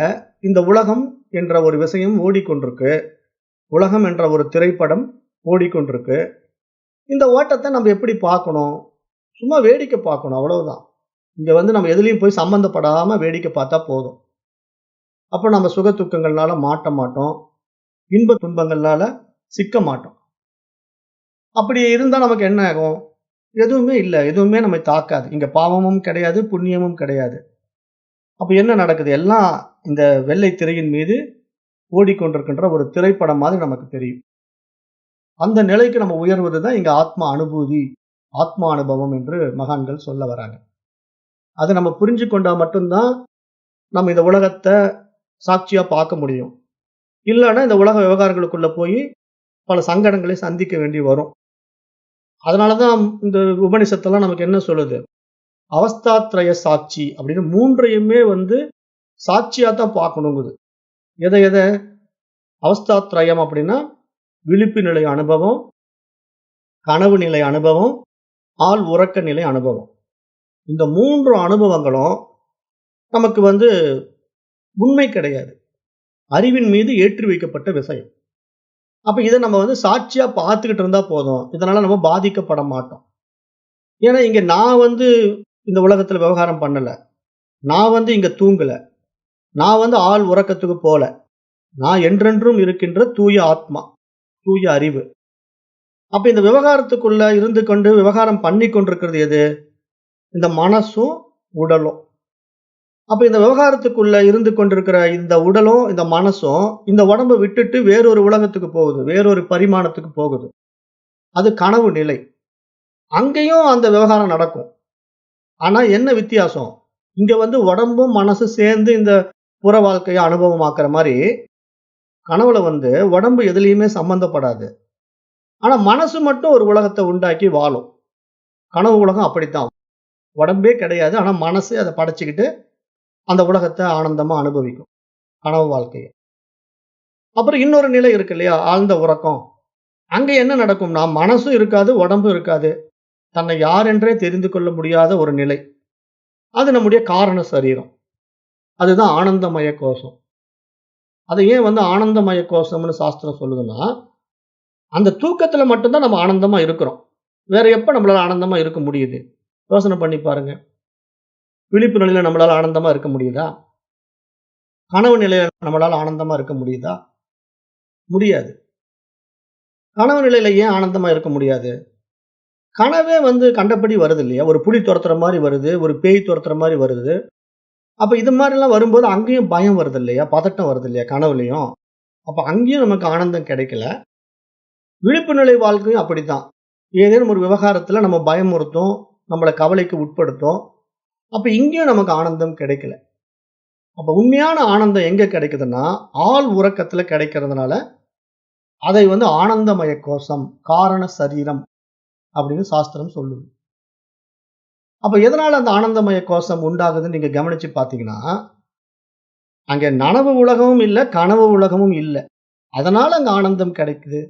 இந்த உலகம் என்ற ஒரு விஷயம் ஓடிக்கொண்டிருக்கு. உலகம் என்ற ஒரு திரைப்படம் ஓடிக்கொண்டிருக்கு. இந்த ஓட்டத்தை நம்ம எப்படி பார்க்கணும்? சும்மா வேடிக்கை பார்க்கணும், அவ்வளவுதான். இங்க வந்து நம்ம எதுலயும் போய் சம்பந்தப்படாம வேடிக்கை பார்த்தா போதும். அப்ப நம்ம சுக துக்கங்கள்னால மாட்ட மாட்டோம். இன்ப துன்பங்கள்னால சிக்க மாட்டோம். அப்படி இருந்தா நமக்கு என்ன ஆகும்? எதுவுமே இல்ல. எதுவுமே நம்மை தாக்காது. இங்க பாவமும் கிடையாது, புண்ணியமும் கிடையாது. அப்ப என்ன நடக்குது? எல்லாம் இந்த வெள்ளை திரையின் மீது ஓடிக்கொண்டிருக்கின்ற ஒரு திரைப்படம் மாதிரி நமக்கு தெரியும். அந்த நிலைக்கு நம்ம உயர்வதுதான் இங்க ஆத்மா அனுபூதி, ஆத்மா அனுபவம் என்று மகான்கள் சொல்ல வராங்க. அதை நம்ம புரிஞ்சு கொண்டா மட்டும்தான் நம்ம இந்த உலகத்தை சாட்சியா பார்க்க முடியும். இல்லைன்னா இந்த உலக விவகாரங்களுக்குள்ள போய் பல சங்கடங்களை சந்திக்க வேண்டி வரும். அதனாலதான் இந்த உபனிஷத்தெல்லாம் நமக்கு என்ன சொல்லுது? அவஸ்தாத்ரய சாட்சி அப்படின்னு 3ஐயுமே வந்து சாட்சியா தான் பார்க்கணுங்குது. எதை அவஸ்தாத்ரயம் அப்படின்னா விழிப்பு நிலை அனுபவம், கனவு நிலை அனுபவம், ஆள் உறக்க நிலை அனுபவம். இந்த 3 அனுபவங்களும் நமக்கு வந்து உண்மை கிடையாது. அறிவின் மீது ஏற்றி வைக்கப்பட்ட விஷயம். அப்ப இதை நம்ம வந்து சாட்சியா பார்த்துக்கிட்டு இருந்தா போதும். இதனால நம்ம பாதிக்கப்பட மாட்டோம். ஏன்னா இங்க நான் வந்து இந்த உலகத்துல விவகாரம் பண்ணல. நான் வந்து இங்க தூங்கல. நான் வந்து ஆள் உறக்கத்துக்கு போல. நான் என்றென்றும் இருக்கின்ற தூய ஆத்மா, தூய அறிவு. அப்ப இந்த விவகாரத்துக்குள்ள இருந்து கொண்டு விவகாரம் பண்ணி கொண்டிருக்கிறது எது? இந்த மனசும், உடலும். அப்ப இந்த விவகாரத்துக்குள்ள இருந்து கொண்டிருக்கிற இந்த உடலும், இந்த மனசும் இந்த உடம்ப விட்டுட்டு வேறொரு உலகத்துக்கு போகுது. வேறொரு பரிமாணத்துக்கு போகுது. அது கனவு நிலை. அங்கேயும் அந்த விவகாரம் நடக்கும். ஆனா என்ன வித்தியாசம்? இங்க வந்து உடம்பும், மனசும் சேர்ந்து இந்த புற வாழ்க்கைய அனுபவமாக்குற மாரி, கனவுல வந்து உடம்பு எதுலயுமே சம்பந்தப்படாது. ஆனா மனசு மட்டும் ஒரு உலகத்த உண்டாக்கி வாழும். கனவு உலகம் அப்படித்தான். உடம்பே கிடையாது. ஆனா மனசு அத படைச்சுக்கிட்டு அந்த உலகத்த ஆனந்தமா அனுபவிக்கும். கனவு வாழ்க்கைய. அப்புறம் இன்னொரு நிலை இருக்கு இல்லையா? ஆழ்ந்த உறக்கம். அங்க என்ன நடக்கும்னா, மனசும் இருக்காது, உடம்பும் இருக்காது. தன்னை யார் என்றே தெரிந்து கொள்ள முடியாத ஒரு நிலை. அது நம்முடைய காரண சரீரம். அதுதான் ஆனந்தமய கோஷம். அத ஏன் வந்து ஆனந்தமய கோஷம்னு சாஸ்திரம் சொல்லுதுன்னா, அந்த தூக்கத்துல மட்டும் தான் நம்ம ஆனந்தமா இருக்கிறோம். வேற எப்ப நம்மளால ஆனந்தமா இருக்க முடியுது? யோசனை பண்ணி பாருங்க. விழிப்பு நிலையில நம்மளால ஆனந்தமா இருக்க முடியுதா? கனவு நிலையில நம்மளால ஆனந்தமா இருக்க முடியுதா? முடியாது. கனவு நிலையில ஏன் ஆனந்தமா இருக்க முடியாது? கனவே வந்து கண்டபடி வருது இல்லையா? ஒரு புலி துரத்துற மாரி வருது, ஒரு பேய் துரத்துற மாரி வருது. அப்ப இது மாரிலாம் வரும்போது அங்கேயும் பயம் வருது இல்லையா? பதட்டம் வருது இல்லையா? கனவுலயும். அப்ப அங்கேயும் நமக்கு ஆனந்தம் கிடைக்கல. விழிப்பு நிலை வாழ்க்கையும் அப்படித்தான். ஏதேனும் ஒரு விவகாரத்துல நம்ம பயமுறுத்தும், நம்மள கவலைக்கு உட்படுத்தும். அப்ப இங்கேயும் நமக்கு ஆனந்தம் கிடைக்கல. அப்ப உண்மையான ஆனந்தம் எங்க கிடைக்குதுன்னா, ஆழ் உறக்கத்துல கிடைக்கிறதுனால, அதை வந்து ஆனந்தமய கோஷம், காரண சரீரம் அப்படின்னு சாஸ்திரம் சொல்லுது. அப்ப எதனால அந்த ஆனந்தமய கோஷம் உண்டாகுதுன்னு நீங்க கவனிச்சு பார்த்தீங்கன்னா, அங்க நனவு உலகமும் இல்ல, கனவு உலகமும் இல்ல. அதனால அங்க ஆனந்தம் கிடைக்குது.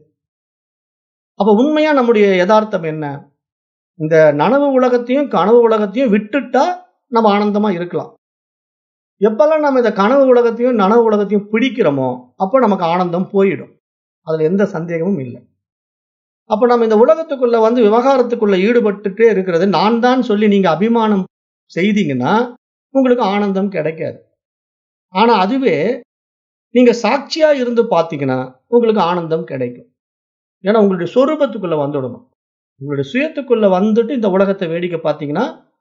அப்ப உண்மையா நம்முடைய எதார்த்தம் என்ன? இந்த நனவு உலகத்தையும், கனவு உலகத்தையும் விட்டுட்டா நம்ம ஆனந்தமா இருக்கலாம். எப்பல்லாம் நம்ம இந்த கனவு உலகத்தையும், நனவு உலகத்தையும் பிடிக்கிறோமோ, அப்ப நமக்கு ஆனந்தம் போயிடும். அதுல எந்த சந்தேகமும் இல்ல. அப்ப நம்ம இந்த உலகத்துக்குள்ள வந்து விவகாரத்துக்குள்ள ஈடுபட்டுட்டே இருக்கிறது, நான் தான் சொல்லி நீங்க அபிமானம் செய்தீங்கன்னா, உங்களுக்கு ஆனந்தம் கிடைக்காது. ஆனா அதுவே நீங்க சாட்சியா இருந்து பார்த்தீங்கன்னா, உங்களுக்கு ஆனந்தம் கிடைக்கும். ஏன்னா உங்களுடைய சொரூபத்துக்குள்ள வந்துடணும். உங்களுடைய சுயத்துக்குள்ள வந்துட்டு இந்த உலகத்த வேடிக்கை பார்த்தீங்கன்னா,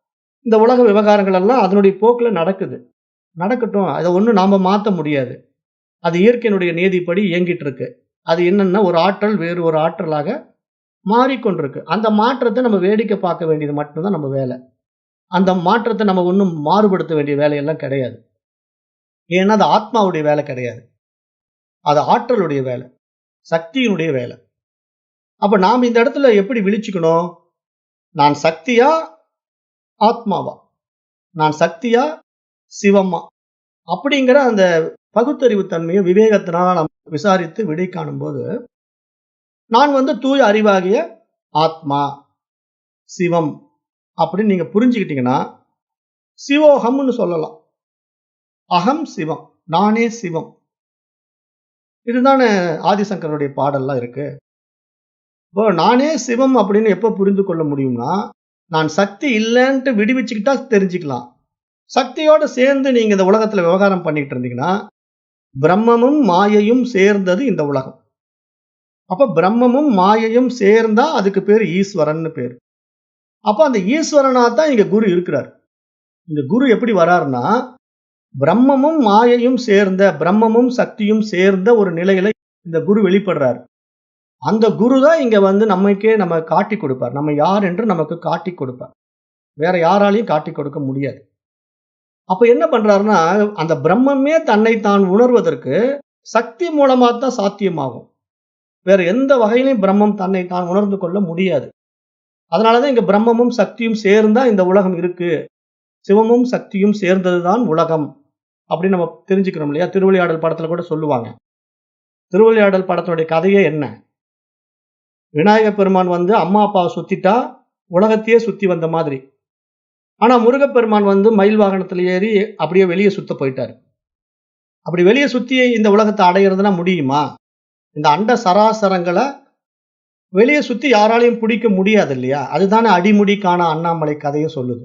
இந்த உலக விவகாரங்கள் எல்லாம் அதனுடைய போக்குல நடக்குது. நடக்கட்டும். அத ஒண்ணும் நாம மாத்த முடியாது. அது இயற்கையினுடைய நியதிப்படி இயங்கிட்டு இருக்கு. அது என்னன்னா, ஒரு ஆற்றல் வேறு ஒரு ஆற்றலாக மாறிக்கொண்டிருக்கு. அந்த மாற்றத்த நம்ம வேடிக்கை பார்க்க வேண்டியது மட்டும் தான் நம்ம வேல. அந்த மாற்றத்த நம்ம ஒண்ணும் மாறுபடுத்த வேண்டிய வேலையெல்லாம் கிடையாது. ஏன்னா, அது ஆத்மாவுடைய வேலை கிடையாது. அது ஆற்றலுடைய வேலை. சக்தியினுடைய வேலை. அப்ப நாம இந்த இடத்துல எப்படி விழிச்சுக்கணும்? நான் சக்தியா? ஆத்மாவா? நான் சக்தியா? சிவமா? அப்படிங்கிற அந்த பகுத்தறிவு தன்மைய விவேகத்தினால நாம் விசாரித்து விடை காணும்போது, நான் வந்து தூய அறிவாகிய ஆத்மா, சிவம் அப்படின்னு நீங்க புரிஞ்சுக்கிட்டீங்கன்னா, சிவோகம்னு சொல்லலாம். அகம் சிவம். நானே சிவம். இதுதானே ஆதிசங்கருடைய பாடல்லாம் இருக்கு. இப்போ நானே சிவம் அப்படின்னு எப்ப புரிந்து கொள்ள முடியும்னா, நான் சக்தி இல்லன்ட்டு விடுவிச்சுக்கிட்டா தெரிஞ்சுக்கலாம். சக்தியோட சேர்ந்து நீங்க இந்த உலகத்துல விவகாரம் பண்ணிட்டு இருந்தீங்கன்னா, பிரம்மமும் மாயையும் சேர்ந்தது இந்த உலகம். அப்ப பிரம்மமும் மாயையும் சேர்ந்தா அதுக்கு பேரு ஈஸ்வரன்னு பேரு. அப்ப அந்த ஈஸ்வரனா தான் இங்க குரு இருக்கிறார். இந்த குரு எப்படி வராருன்னா, பிரம்மமும் மாயையும் சேர்ந்த, பிரம்மமும் சக்தியும் சேர்ந்த ஒரு நிலையில இந்த குரு வெளிப்படுறார். அந்த குரு தான் இங்க வந்து நமக்கே நம்ம காட்டிக் கொடுப்பார். நம்ம யார் என்று நமக்கு காட்டிக் கொடுப்பார். வேற யாராலயும் காட்டிக் கொடுக்க முடியாது. அப்ப என்ன பண்றாருன்னா, அந்த பிரம்மமே தன்னை தான் உணர்வதற்கு சக்தி மூலமா தான் சாத்தியமாகும். வேற எந்த வகையிலும் பிரம்மம் தன்னை தான் உணர்ந்து கொள்ள முடியாது. அதனால தான் இங்க பிரம்மமும் சக்தியும் சேர்ந்தா இந்த உலகம் இருக்கு. சிவமும் சக்தியும் சேர்ந்ததுதான் உலகம். அப்படின்னு நம்ம தெரிஞ்சுக்கிறோம் இல்லையா? திருவிளையாடல் படத்துல கூட சொல்லுவாங்க. திருவிளையாடல் படத்தினுடைய கதையே என்ன? விநாயகப் பெருமான் வந்து அம்மா, அப்பாவ சுத்திட்டா உலகத்தையே சுத்தி வந்த மாதிரி. ஆனா முருகப்பெருமான் வந்து மயில் வாகனத்துல ஏறி அப்படியே வெளிய சுத்த போயிட்டாரு. அப்படி வெளிய சுத்தி இந்த உலகத்த அடையறதுன்னா முடியுமா? இந்த அண்ட சராசரங்கள வெளிய சுத்தி யாராலயும் பிடிக்க முடியாது இல்லையா? அதுதானே அடிமுடி காணா அண்ணாமலை கதையும் சொல்லுது.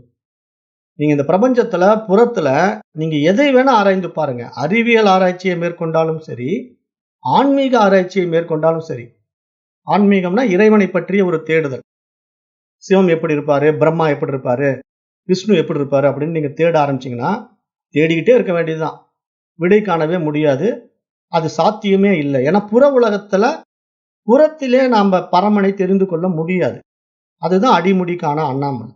நீங்க இந்த பிரபஞ்சத்துல புறத்துல நீங்க எதை வேணா ஆராய்ந்து பாருங்க. அறிவியல் ஆராய்ச்சியை மேற்கொண்டாலும் சரி, ஆன்மீக ஆராய்ச்சியை மேற்கொண்டாலும் சரி. ஆன்மீகம்னா இறைவனை பற்றிய ஒரு தேடுதல். சிவம் எப்படி இருப்பாரு? பிரம்மா எப்படி இருப்பாரு? விஷ்ணு எப்படி இருப்பாரு? அப்படின்னு நீங்க தேட ஆரம்பிச்சீங்கன்னா, தேடிக்கிட்டே இருக்க வேண்டியதுதான். விடை காணவே முடியாது. அது சாத்தியமே இல்ல. ஏன்னா புற உலகத்துல புறத்திலே நாம பரமனை தெரிந்து கொள்ள முடியாது. அதுதான் அடிமுடிக்கான அண்ணாமலை.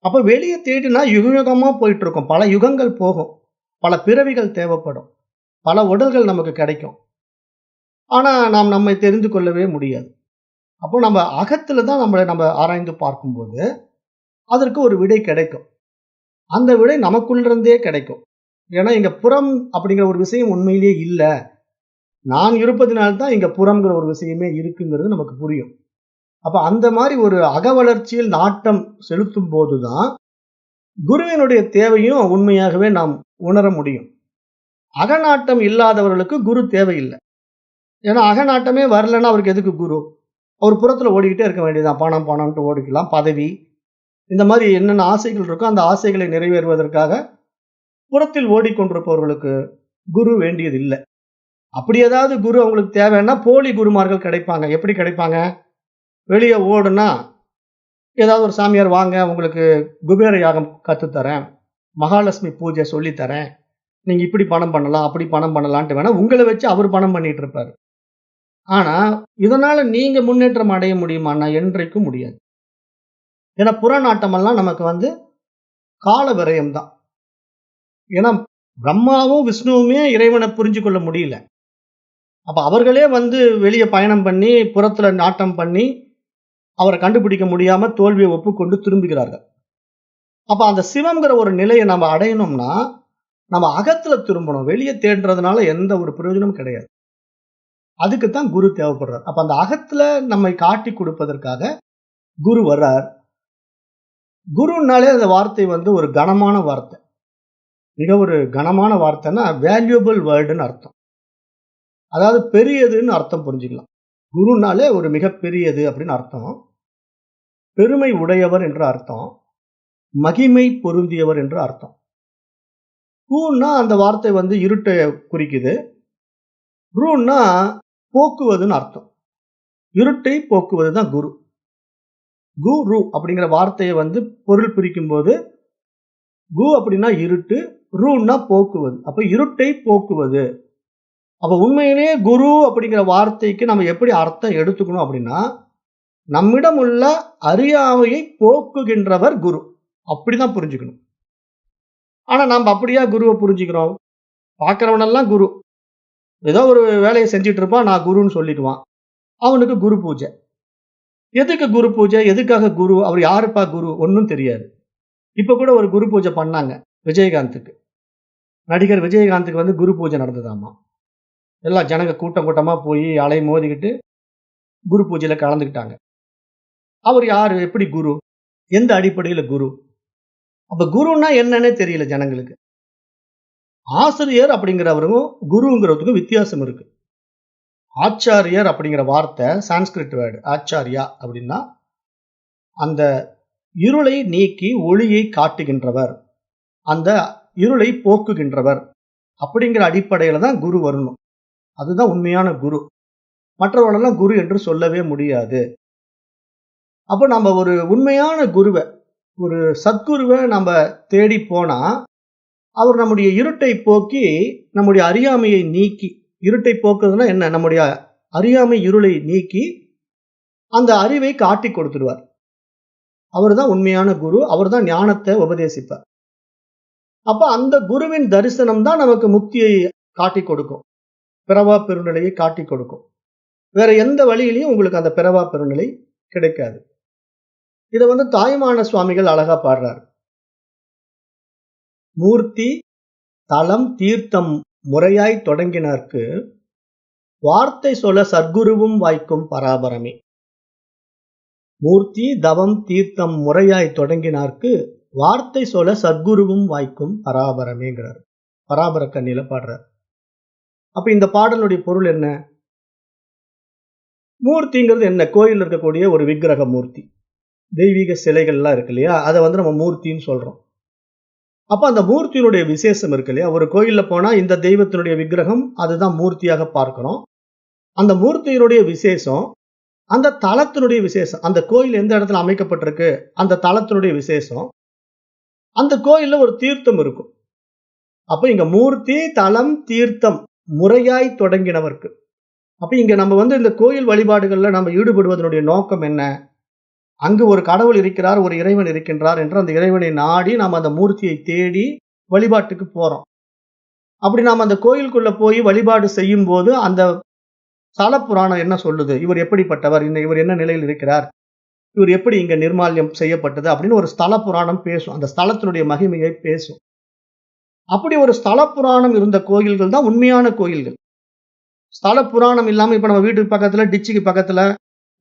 அப்ப வெளிய தேடினா யுக யுகமா போயிட்டு இருக்கும். பல யுகங்கள் போகும். பல பிறவிகள் தேவைப்படும். பல உடல்கள் நமக்கு கிடைக்கும். ஆனா நாம் நம்மை தெரிந்து கொள்ளவே முடியாது. அப்போ நம்ம அகத்துல தான் நம்ம ஆராய்ந்து பார்க்கும்போது, அதற்கு ஒரு விடை கிடைக்கும். அந்த விடை நமக்குள்ளிருந்தே கிடைக்கும். ஏன்னா இங்க புறம் அப்படிங்கிற ஒரு விஷயம் உண்மையிலேயே இல்ல. நான் இருப்பதினால் தான் இங்க புறம்ங்கிற ஒரு விஷயமே இருக்குங்கிறது நமக்கு புரியும். அப்ப அந்த மாரி ஒரு அக வளர்ச்சியில் நாட்டம் செலுத்தும் போது தான், குருவினுடைய தேவையும் உண்மையாகவே நாம் உணர முடியும். அகநாட்டம் இல்லாதவர்களுக்கு குரு தேவையில்ல. ஏன்னா அகநாட்டமே வரலன்னா அவருக்கு எதுக்கு குரு? அவர் புறத்துல ஓடிக்கிட்டே இருக்க வேண்டியதுதான். பணம் பணம்ன்ட்டு ஓடிக்கலாம். பதவி, இந்த மாரி என்னென்ன ஆசைகள் இருக்கோ, அந்த ஆசைகளை நிறைவேறுவதற்காக புறத்தில் ஓடிக்கொண்டிருப்பவர்களுக்கு குரு வேண்டியதில்ல. அப்படி ஏதாவது குரு அவங்களுக்கு தேவைன்னா, போலி குருமார்கள் கிடைப்பாங்க. எப்படி கிடைப்பாங்க? வெளிய ஓடுனா, ஏதாவது ஒரு சாமியார் வாங்க உங்களுக்கு குபேர யாகம் கத்து தரேன். மகாலட்சுமி பூஜை சொல்லி தரேன். நீங்க இப்படி பணம் பண்ணலாம், அப்படி பணம் பண்ணலான்ட்டு வேணா உங்கள வச்சு அவரு பணம் பண்ணிட்டு இருப்பாரு. ஆனா, இதனால நீங்க முன்னேற்றம் அடைய முடியுமான்னா, என்றைக்கும் முடியாது. ஏன்னா புறநாட்டமெல்லாம் நமக்கு கால விரயம் தான். ஏன்னா பிரம்மாவும், விஷ்ணுவுமே இறைவன புரிஞ்சு கொள்ள முடியல. அப்ப அவர்களே வெளிய பயணம் பண்ணி, புறத்துல நாட்டம் பண்ணி, அவர கண்டுபிடிக்க முடியாம தோல்விய ஒப்புக்கொண்டு திரும்புகிறார்கள். அப்ப அந்த சிவம்ங்கிற ஒரு நிலைய நம்ம அடையணும்னா, நம்ம அகத்துல திரும்பணும். வெளிய தேடுறதுனால எந்த ஒரு பிரயோஜனமும் கிடையாது. அதுக்கு தான் குரு தேவைப்படுறார். அப்ப அந்த அகத்துல நம்மை காட்டிக் கொடுப்பதற்காக குரு வர்றார். குருன்னாலே அந்த வார்த்தை ஒரு கனமான வார்த்தை. மிக ஒரு கனமான வார்த்தைன்னா, வேல்யூபிள் வேர்டுன்னு அர்த்தம். அதாவது பெரியதுன்னு அர்த்தம் புரிஞ்சுக்கலாம். குருன்னாலே ஒரு மிகப்பெரியது அப்படின்னு அர்த்தம். பெருமை உடையவர் என்று அர்த்தம். மகிமை பொருந்தியவர் என்று அர்த்தம். கூன்னா அந்த வார்த்தை இருட்டை குறிக்குது. ரூன்னா போக்குவதுன்னு அர்த்தம். இருட்டை போக்குவது தான் குரு. குரு அப்படிங்கிற வார்த்தையை பொருள் பிரிக்கும்போது, கு அப்படின்னா இருட்டு, ரூன்னா போக்குவது. அப்ப இருட்டை போக்குவது. அப்ப உண்மையிலேயே குரு அப்படிங்கிற வார்த்தைக்கு நம்ம எப்படி அர்த்தம் எடுத்துக்கணும் அப்படின்னா, நம்மிடம் உள்ள அறியாமையை போக்குகின்றவர் குரு. அப்படிதான் புரிஞ்சுக்கணும். ஆனா நாம அப்படியா குருவ புரிஞ்சுக்கிறோம்? பார்க்கிறவனெல்லாம் குரு. ஏதோ ஒரு வேலையை செஞ்சுட்டு இருப்பான், நான் குருன்னு சொல்லிக்குவான். அவனுக்கு குரு பூஜை. எதுக்கு குரு பூஜை? எதுக்காக குரு? அவர் யாருப்பா குரு? ஒண்ணும் தெரியாது. இப்ப கூட ஒரு குரு பூஜை பண்ணாங்க விஜயகாந்துக்கு. நடிகர் விஜயகாந்துக்கு குரு பூஜை நடந்ததாமா. எல்லாம் ஜனங்க கூட்டம் கூட்டமா போய் அலை மோதிக்கிட்டு குரு பூஜையில கலந்துக்கிட்டாங்க. அவர் யாரு? எப்படி குரு? எந்த அடிப்படையில குரு? அப்ப குருன்னா என்னன்னே தெரியல ஜனங்களுக்கு. ஆசிரியர் அப்படிங்கிறவருக்கும் குருங்கிறதுக்கும் வித்தியாசம் இருக்கு. ஆச்சாரியர் அப்படிங்கிற வார்த்தை சான்ஸ்கிரிட் வேர்டு. ஆச்சாரியா அப்படின்னா அந்த இருளை நீக்கி ஒளியை காட்டுகின்றவர், அந்த இருளை போக்குகின்றவர் அப்படிங்கிற அடிப்படையில தான் குரு வரணும். அதுதான் உண்மையான குரு. மற்றவர்களெல்லாம் குரு என்று சொல்லவே முடியாது. அப்ப நம்ம ஒரு உண்மையான குருவை, ஒரு சத்குருவை நம்ம தேடி போனா, அவர் நம்முடைய இருட்டை போக்கி, நம்முடைய அறியாமையை நீக்கி, இருட்டை போக்குறதுன்னா என்ன? நம்முடைய அறியாமை இருளை நீக்கி, அந்த அறிவை காட்டிக் கொடுத்துடுவார். அவர்தான் உண்மையான குரு. அவர்தான் ஞானத்தை உபதேசிப்பார். அப்ப அந்த குருவின் தரிசனம் தான் நமக்கு முக்தியை காட்டிக் கொடுக்கும். பிறவா பெருநிலையை காட்டிக் கொடுக்கும். வேற எந்த வழியிலையும் உங்களுக்கு அந்த பிறவா பெருநிலை கிடைக்காது. இத தாயுமான சுவாமிகள் அழகா பாடுறார். மூர்த்தி, தலம், தீர்த்தம் முறையாய் தொடங்கினார்க்கு வார்த்தை சொல்ல சத்குருவும் வாய்க்கும் பராபரமே. மூர்த்தி, தவம், தீர்த்தம் முறையாய் தொடங்கினார்க்கு வார்த்தை சொல்ல சத்குருவும் வாய்க்கும் பராபரமேங்கிறார். பராபர கண்ணில பாடுறார். அப்ப இந்த பாடலுடைய பொருள் என்ன? மூர்த்திங்கிறது என்ன? கோயில் இருக்கக்கூடிய ஒரு விக்கிரக மூர்த்தி. தெய்வீக சிலைகள்லாம் இருக்கு இல்லையா? அதை நம்ம மூர்த்தின்னு சொல்றோம். அப்ப அந்த மூர்த்தியினுடைய விசேஷம் இருக்கு இல்லையா? ஒரு கோயில்ல போனா இந்த தெய்வத்தினுடைய விக்கிரகம் அதுதான் மூர்த்தியாக பார்க்கிறோம். அந்த மூர்த்தியினுடைய விசேஷம், அந்த தலத்தினுடைய விசேஷம். அந்த கோயில் எந்த இடத்துல அமைக்கப்பட்டிருக்கு, அந்த தலத்தினுடைய விசேஷம். அந்த கோயில்ல ஒரு தீர்த்தம் இருக்கும். அப்ப இங்க மூர்த்தி, தலம், தீர்த்தம் முறையாய் தொடங்கினவர்க்கு. அப்ப இங்க நம்ம இந்த கோயில் வழிபாடுகள்ல நம்ம ஈடுபடுவதனுடைய நோக்கம் என்ன? அங்கு ஒரு கடவுள் இருக்கிறார், ஒரு இறைவன் இருக்கின்றார் என்று அந்த இறைவனை நாடி நாம் அந்த மூர்த்தியை தேடி வழிபாட்டுக்கு போறோம். அப்படி நாம அந்த கோயிலுக்குள்ள போய் வழிபாடு செய்யும்போது அந்த ஸ்தல புராணம் என்ன சொல்லுது? இவர் எப்படிப்பட்டவர்? இவர் என்ன நிலையில் இருக்கிறார்? இவர் எப்படி இங்க நிர்மால்யம் செய்யப்பட்டது? அப்படின்னு ஒரு ஸ்தல புராணம் பேசும். அந்த ஸ்தலத்தினுடைய மகிமையை பேசும். அப்படி ஒரு ஸ்தல புராணம் இருந்த கோயில்கள் தான் உண்மையான கோயில்கள். ஸ்தல புராணம் இல்லாம இப்ப நம்ம வீட்டுக்கு பக்கத்துல, டிச்சுக்கு பக்கத்துல,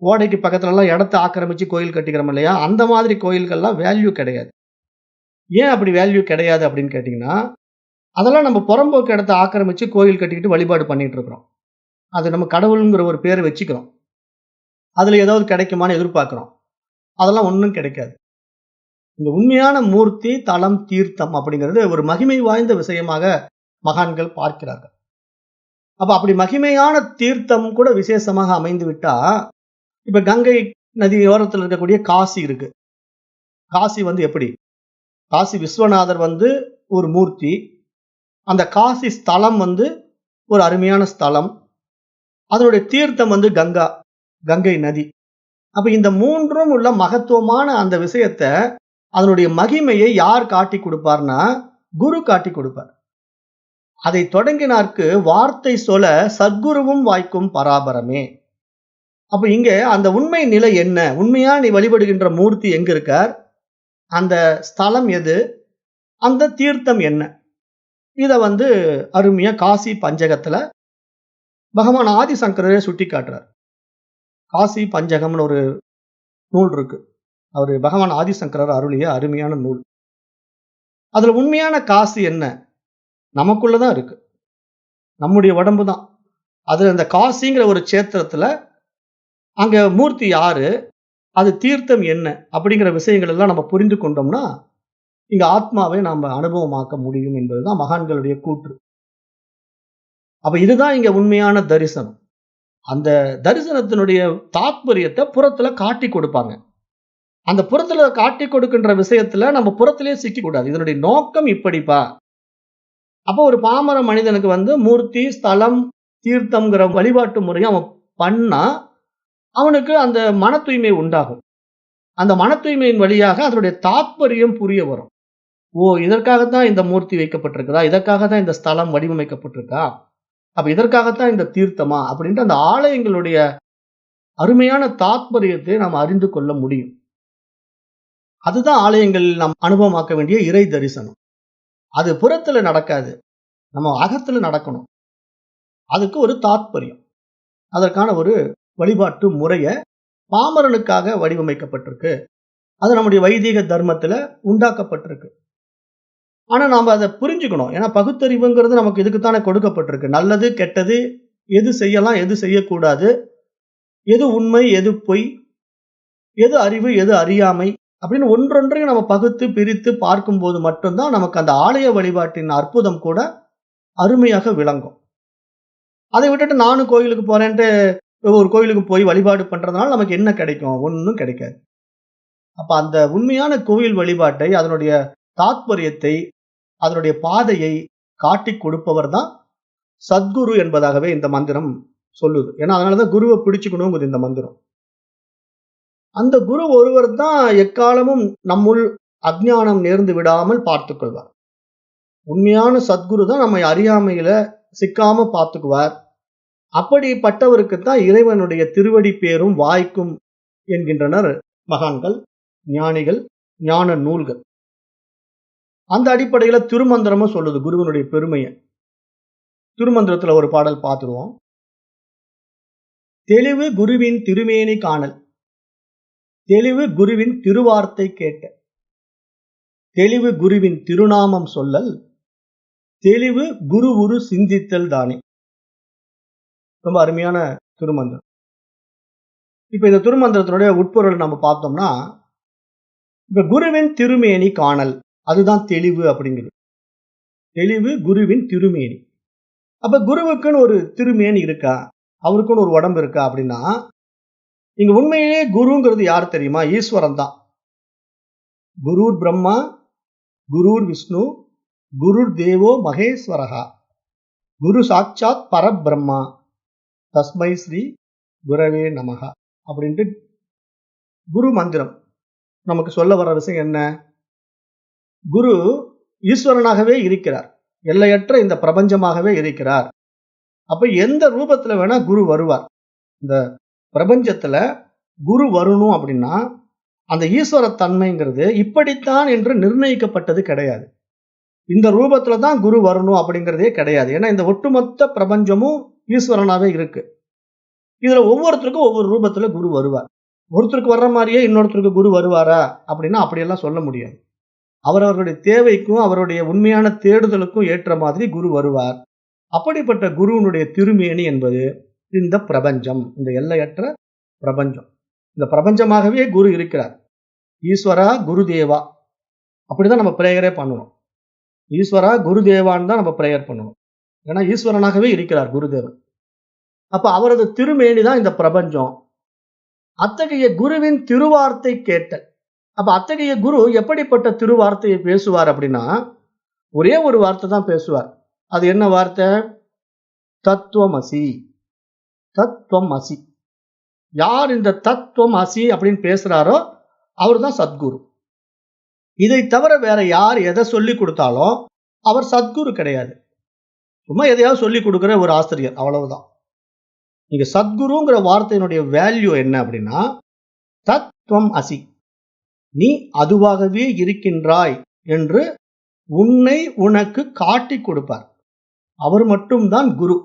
ஓடைக்கு பக்கத்துல எல்லாம் இடத்த ஆக்கிரமிச்சு கோயில் கட்டிக்கிறோம் இல்லையா? அந்த மாதிரி கோயில்கள்லாம் வேல்யூ கிடையாது. ஏன் அப்படி வேல்யூ கிடையாது அப்படின்னு கேட்டீங்கன்னா, அதெல்லாம் நம்ம புறம்போக்கு இடத்த ஆக்கிரமிச்சு கோயில் கட்டிக்கிட்டு வழிபாடு பண்ணிட்டு இருக்கிறோம். அது நம்ம கடவுள்ங்கிற ஒரு பேரை வச்சுக்கிறோம். அதுல ஏதாவது கிடைக்குமான்னு எதிர்பார்க்கிறோம். அதெல்லாம் ஒண்ணும் கிடைக்காது. இந்த உண்மையான மூர்த்தி, தலம், தீர்த்தம் அப்படிங்கிறது ஒரு மகிமை வாய்ந்த விஷயமாக மகான்கள் பார்க்கிறார்கள். அப்ப அப்படி மகிமையான தீர்த்தம் கூட விசேஷமாக அமைந்து விட்டா, இப்ப கங்கை நதியோரத்தில் இருக்கக்கூடிய காசி இருக்கு. காசி எப்படி? காசி விஸ்வநாதர் ஒரு மூர்த்தி. அந்த காசி ஸ்தலம் ஒரு அருமையான ஸ்தலம். அதனுடைய தீர்த்தம் கங்கா, கங்கை நதி. அப்ப இந்த மூன்றும் உள்ள மகத்துவமான அந்த விஷயத்த, அதனுடைய மகிமையை யார் காட்டி கொடுப்பார்னா, குரு காட்டி கொடுப்பார். அதை தொடங்கினார்க்கு வார்த்தை சொல்ல சத்குருவும் வாய்க்கும் பராபரமே. அப்ப இங்க அந்த உண்மை நிலை என்ன? உண்மையா நீ வழிபடுகின்ற மூர்த்தி எங்க இருக்கார்? அந்த ஸ்தலம் எது? அந்த தீர்த்தம் என்ன? இத அருமையா காசி பஞ்சகத்துல பகவான் ஆதிசங்கரரே சுட்டி காட்டுறார். காசி பஞ்சகம்னு ஒரு நூல் இருக்கு. அவரு பகவான் ஆதிசங்கரர் அருளிய அருமையான நூல். அதுல உண்மையான காசி என்ன? நமக்குள்ளதான் இருக்கு. நம்முடைய உடம்பு தான். அதுல அந்த காசிங்கிற ஒரு சேத்திரத்துல அங்க மூர்த்தி யாரு? அது தீர்த்தம் என்ன? அப்படிங்கிற விஷயங்கள் எல்லாம் நம்ம புரிந்து கொண்டோம்னா, இங்க ஆத்மாவை நாம அனுபவமாக்க முடியும் என்பதுதான் மகான்களுடைய கூற்று. அப்ப இதுதான் இங்க உண்மையான தரிசனம். அந்த தரிசனத்தினுடைய தாத்பரியத்தை புறத்துல காட்டி கொடுப்பாங்க. அந்த புறத்துல காட்டி கொடுக்கின்ற விஷயத்துல நம்ம புறத்திலேயே சிக்கக்கூடாது. இதனுடைய நோக்கம் இப்படிப்பா. அப்போ ஒரு பாமர மனிதனுக்கு மூர்த்தி, ஸ்தலம், தீர்த்தம்ங்கிற வழிபாட்டு முறையை அவன் பண்ணா, அவனுக்கு அந்த மன தூய்மை உண்டாகும். அந்த மன தூய்மையின் வழியாக அதனுடைய தாத்பரியம் புரிய வரும். ஓ! இதற்காகத்தான் இந்த மூர்த்தி வைக்கப்பட்டிருக்குதா? இதற்காகத்தான் இந்த ஸ்தலம் வடிவமைக்கப்பட்டிருக்கா? அப்ப இதற்காகத்தான் இந்த தீர்த்தமா? அப்படின்ட்டு அந்த ஆலயங்களுடைய அருமையான தாத்பரியத்தை நாம் அறிந்து கொள்ள முடியும். அதுதான் ஆலயங்களில் நாம் அனுபவமாக்க வேண்டிய இறை தரிசனம். அது புறத்துல நடக்காது. நம்ம அகத்துல நடக்கணும். அதுக்கு ஒரு தாத்பரியம். அதற்கான ஒரு வழிபாட்டு முறைய பாமரனுக்காக வடிவமைக்கப்பட்டிருக்கு. அது நம்முடைய வைதீக தர்மத்துல உண்டாக்கப்பட்டிருக்கு. ஆனா நாம அதை புரிஞ்சுக்கணும். ஏன்னா பகுத்தறிவுங்கிறது நமக்கு இதுக்குத்தானே கொடுக்கப்பட்டிருக்கு. நல்லது, கெட்டது, எது செய்யலாம், எது செய்யக்கூடாது, எது உண்மை, எது பொய், எது அறிவு, எது அறியாமை அப்படின்னு ஒன்றொன்றையும் நம்ம பகுத்து பிரித்து பார்க்கும்போது மட்டும்தான் நமக்கு அந்த ஆலய வழிபாட்டின் அற்புதம் கூட அருமையாக விளங்கும். அதை விட்டுட்டு நானும் கோயிலுக்கு போறேன்ட்டு ஒரு கோயிலுக்கு போய் வழிபாடு பண்றதுனால நமக்கு என்ன கிடைக்கும்? ஒண்ணும் கிடைக்காது. அப்ப அந்த உண்மையான கோயில் வழிபாட்டை, அதனுடைய தாத்பரியத்தை, அதனுடைய பாதையை காட்டி கொடுப்பவர் தான் சத்குரு என்பதாகவே இந்த மந்திரம் சொல்லுது. ஏன்னா அதனாலதான் குருவை பிடிச்சுக்கணுங்குது இந்த மந்திரம். அந்த குரு ஒருவர் தான் எக்காலமும் நம்முள் அஞ்ஞானம் நேர்ந்து விடாமல் பார்த்துக் கொள்வார். உண்மையான சத்குரு தான் நம்மை அறியாமையில சிக்காம பார்த்துக்குவார். அப்படிப்பட்டவருக்கு தான் இறைவனுடைய திருவடி பேரும் வாய்க்கும் என்கின்றனர் மகான்கள், ஞானிகள், ஞான நூல்கள். அந்த அடிப்படையில திருமந்திரமும் சொல்லுது குருவனுடைய பெருமையை. திருமந்திரத்துல ஒரு பாடல் பார்த்துருவோம். தெளிவு குருவின் திருமேனி காணல், தெளிவு குருவின் திருவார்த்தை கேட்ட, தெளிவு குருவின் திருநாமம் சொல்லல், தெளிவு குரு உரு சிந்தித்தல் தானே. ரொம்ப அருமையான திருமந்திரம். இப்ப இந்த திருமந்திரத்தினுடைய உட்பொருள் நம்ம பார்த்தோம்னா, இப்ப குருவின் திருமேனி காணல் அதுதான் தெளிவு அப்படிங்கிறது. தெளிவு குருவின் திருமேனி. அப்ப குருவுக்குன்னு ஒரு திருமேனி இருக்கா? அவருக்குன்னு ஒரு உடம்பு இருக்கா அப்படின்னா, இங்க உண்மையிலேயே குருங்கிறது யார் தெரியுமா? ஈஸ்வரன் தான். குருர் பிரம்மா, குருர் விஷ்ணு, குருர் தேவோ மகேஸ்வரஹா, குரு சாட்சாத் பரபிரம்மா, தஸ்மை ஸ்ரீ குரவே நமஹ அப்படின்ட்டு குரு மந்திரம் நமக்கு சொல்ல வர விஷயம் என்ன? குரு ஈஸ்வரனாகவே இருக்கிறார். எல்லையற்ற இந்த பிரபஞ்சமாகவே இருக்கிறார். அப்ப எந்த ரூபத்துல வேணா குரு வருவார். இந்த பிரபஞ்சத்துல குரு வரணும் அப்படின்னா, அந்த ஈஸ்வர தன்மைங்கிறது இப்படித்தான் என்று நிர்ணயிக்கப்பட்டது கிடையாது. இந்த ரூபத்துல தான் குரு வரணும் அப்படிங்கிறதே கிடையாது. ஏன்னா இந்த ஒட்டுமொத்த பிரபஞ்சமும் ஈஸ்வரனாவே இருக்கு. இதுல ஒவ்வொருத்தருக்கும் ஒவ்வொரு ரூபத்துல குரு வருவார். ஒருத்தருக்கு வர்ற மாதிரியே இன்னொருத்தருக்கு குரு வருவாரா அப்படின்னா அப்படியெல்லாம் சொல்ல முடியாது. அவரவர்களுடைய தேவைக்கும் அவருடைய உண்மையான தேடுதலுக்கும் ஏற்ற மாதிரி குரு வருவார். அப்படிப்பட்ட குருவினுடைய திருமேனி என்பது இந்த பிரபஞ்சம், இந்த எல்லையற்ற பிரபஞ்சம். இந்த பிரபஞ்சமாகவே குரு இருக்கிறார். ஈஸ்வரா குருதேவா அப்படிதான் நம்ம பிரேயரே பண்ணணும். ஈஸ்வரா குருதேவான்னு தான் நம்ம பிரேயர் பண்ணணும். ஏன்னா ஈஸ்வரனாகவே இருக்கிறார் குருதேவன். அப்ப அவரது திருமேனி தான் இந்த பிரபஞ்சம். அத்தகைய குருவின் திருவார்த்தை கேட்டல். அப்ப அத்தகைய குரு எப்படிப்பட்ட திருவார்த்தையை பேசுவார் அப்படின்னா, ஒரே ஒரு வார்த்தை தான் பேசுவார். அது என்ன வார்த்தை? தத்துவமசி. தத்துவம் அசி. யார் இந்த தத்துவம் அசி அப்படின்னு பேசுறாரோ அவர் தான் சத்குரு. இதை தவிர வேற யார் எதை சொல்லி கொடுத்தாலும் அவர் சத்குரு கிடையாது. சும்மா எதையாவது சொல்லி கொடுக்கிற ஒரு ஆசிரியர், அவ்வளவுதான். நீங்க சத்குருங்கிற வார்த்தையினுடைய வேல்யூ என்ன அப்படின்னா, தத்துவம் அசி, நீ அதுவாகவே இருக்கின்றாய் என்று உன்னை உனக்கு காட்டி கொடுப்பார். அவர் மட்டும்தான் குரு.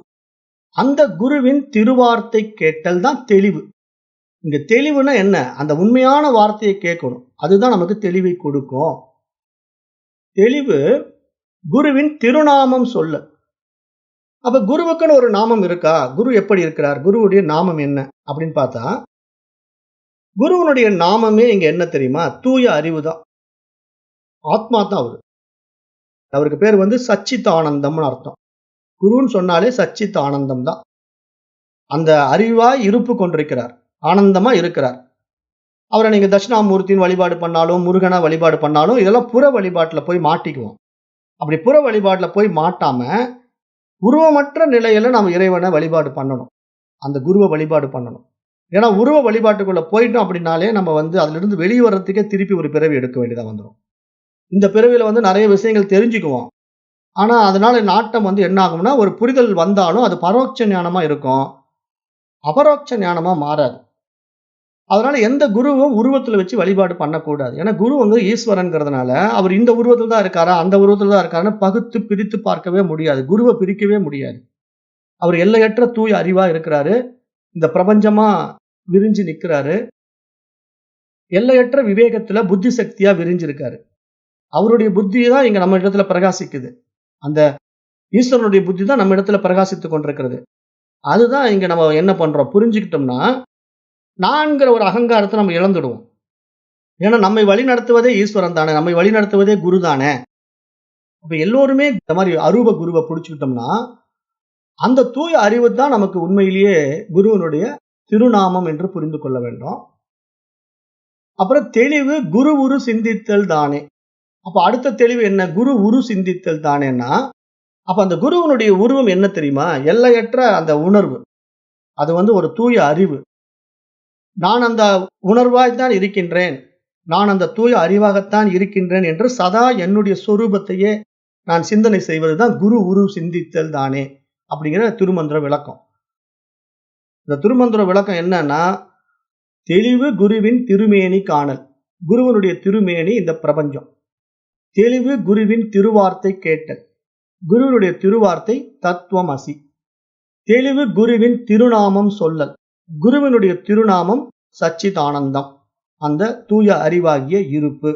அந்த குருவின் திருவார்த்தை கேட்டல் தான் தெளிவு. இங்க தெளிவுனா என்ன? அந்த உண்மையான வார்த்தையை கேட்கணும். அதுதான் நமக்கு தெளிவை கொடுக்கும். தெளிவு குருவின் திருநாமம் சொல்ல. அப்ப குருவுக்குன்னு ஒரு நாமம் இருக்கா? குரு எப்படி இருக்கிறார்? குருவுடைய நாமம் என்ன அப்படின்னு பார்த்தா, குருவனுடைய நாமமே இங்க என்ன தெரியுமா? தூய அறிவு தான். ஆத்மா தான் அவரு. அவருக்கு பேர் வந்து சச்சித் ஆனந்தம்னு அர்த்தம். குருன்னு சொன்னாலே சச்சித் ஆனந்தம் தான். அந்த அறிவாய் இருப்பு கொண்டிருக்கிறார். ஆனந்தமா இருக்கிறார். அவரை நீங்க தட்சிணாமூர்த்தின்னு வழிபாடு பண்ணாலும், முருகனா வழிபாடு பண்ணாலும், இதெல்லாம் புற வழிபாட்டுல போய் மாட்டிக்குவோம். அப்படி புற வழிபாட்டுல போய் மாட்டாம, உருவமற்ற நிலையில நாம இறைவனை வழிபாடு பண்ணணும். அந்த குருவை வழிபாடு பண்ணணும். ஏன்னா உருவ வழிபாட்டுக்குள்ள போயிட்டோம் அப்படின்னாலே நம்ம வந்து அதுல இருந்து வெளியே வர்றதுக்கே திருப்பி ஒரு பிறவி எடுக்க வேண்டியதா வந்துடும். இந்த பிறவியில வந்து நிறைய விஷயங்கள் தெரிஞ்சுக்குவோம். ஆனா அதனால நாட்டம் வந்து என்ன ஆகும்னா, ஒரு புரிதல் வந்தாலும் அது பரோட்ச ஞானமா இருக்கும். அபரோட்ச ஞானமா மாறாது. அதனால எந்த குருவும் உருவத்துல வச்சு வழிபாடு பண்ணக்கூடாது. ஏன்னா குரு வந்து ஈஸ்வரன்கிறதுனால அவர் இந்த உருவத்துல தான் இருக்காரா, அந்த உருவத்துல தான் இருக்காருன்னு பகுத்து பிரித்து பார்க்கவே முடியாது. குருவை பிரிக்கவே முடியாது. அவர் எல்லையற்ற தூய அறிவா இருக்கிறாரு. இந்த பிரபஞ்சமா விரிஞ்சு நிக்கிறாரு. எல்லையற்ற விவேகத்துல புத்தி சக்தியா விரிஞ்சிருக்காரு. அவருடைய புத்தி தான் இங்க நம்ம இடத்துல பிரகாசிக்குது. அந்த ஈஸ்வரனுடைய புத்தி தான் நம்ம இடத்துல பிரகாசித்துக் கொண்டிருக்கிறது. அதுதான் இங்க நம்ம என்ன பண்றோம் புரிஞ்சுக்கிட்டோம்னா, நான்கிற ஒரு அகங்காரத்தை நம்ம இழந்துடுவோம். ஏன்னா நம்மை வழி நடத்துவதே ஈஸ்வரன் தானே, நம்மை வழி நடத்துவதே குரு தானே. அப்ப எல்லோருமே இந்த மாதிரி அரூப குருவை பிடிச்சுக்கிட்டோம்னா, அந்த தூய அறிவு தான் நமக்கு உண்மையிலேயே குருவினுடைய திருநாமம் என்று புரிந்து கொள்ள வேண்டும். அப்புறம் தெளிவு குரு உரு சிந்தித்தல் தானே. அப்ப அடுத்த தெளிவு என்ன? குரு உரு சிந்தித்தல் தானேன்னா, அப்ப அந்த குருவினுடைய உருவம் என்ன தெரியுமா? எல்லையற்ற அந்த உணர்வு. அது வந்து ஒரு தூய அறிவு. நான் அந்த உணர்வாய் தான் இருக்கின்றேன். நான் அந்த தூய அறிவாகத்தான் இருக்கின்றேன் என்று சதா என்னுடைய சொரூபத்தையே நான் சிந்தனை செய்வதுதான் குரு உரு சிந்தித்தல் தானே அப்படிங்கிற திருமந்திர விளக்கம். இந்த திருமந்திர விளக்கம் என்னன்னா, தெளிவு குருவின் திருமேனி காணல். குருவனுடைய திருமேனி இந்த பிரபஞ்சம். தெளிவு குருவின் திருவார்த்தை கேட்டல். குருவினுடைய திருவார்த்தை தத்துவம் அசி. தெளிவு குருவின் திருநாமம் சொல்லல். குருவினுடைய திருநாமம் சச்சித் ஆனந்தம், அந்த தூய அறிவாகிய இருப்பு.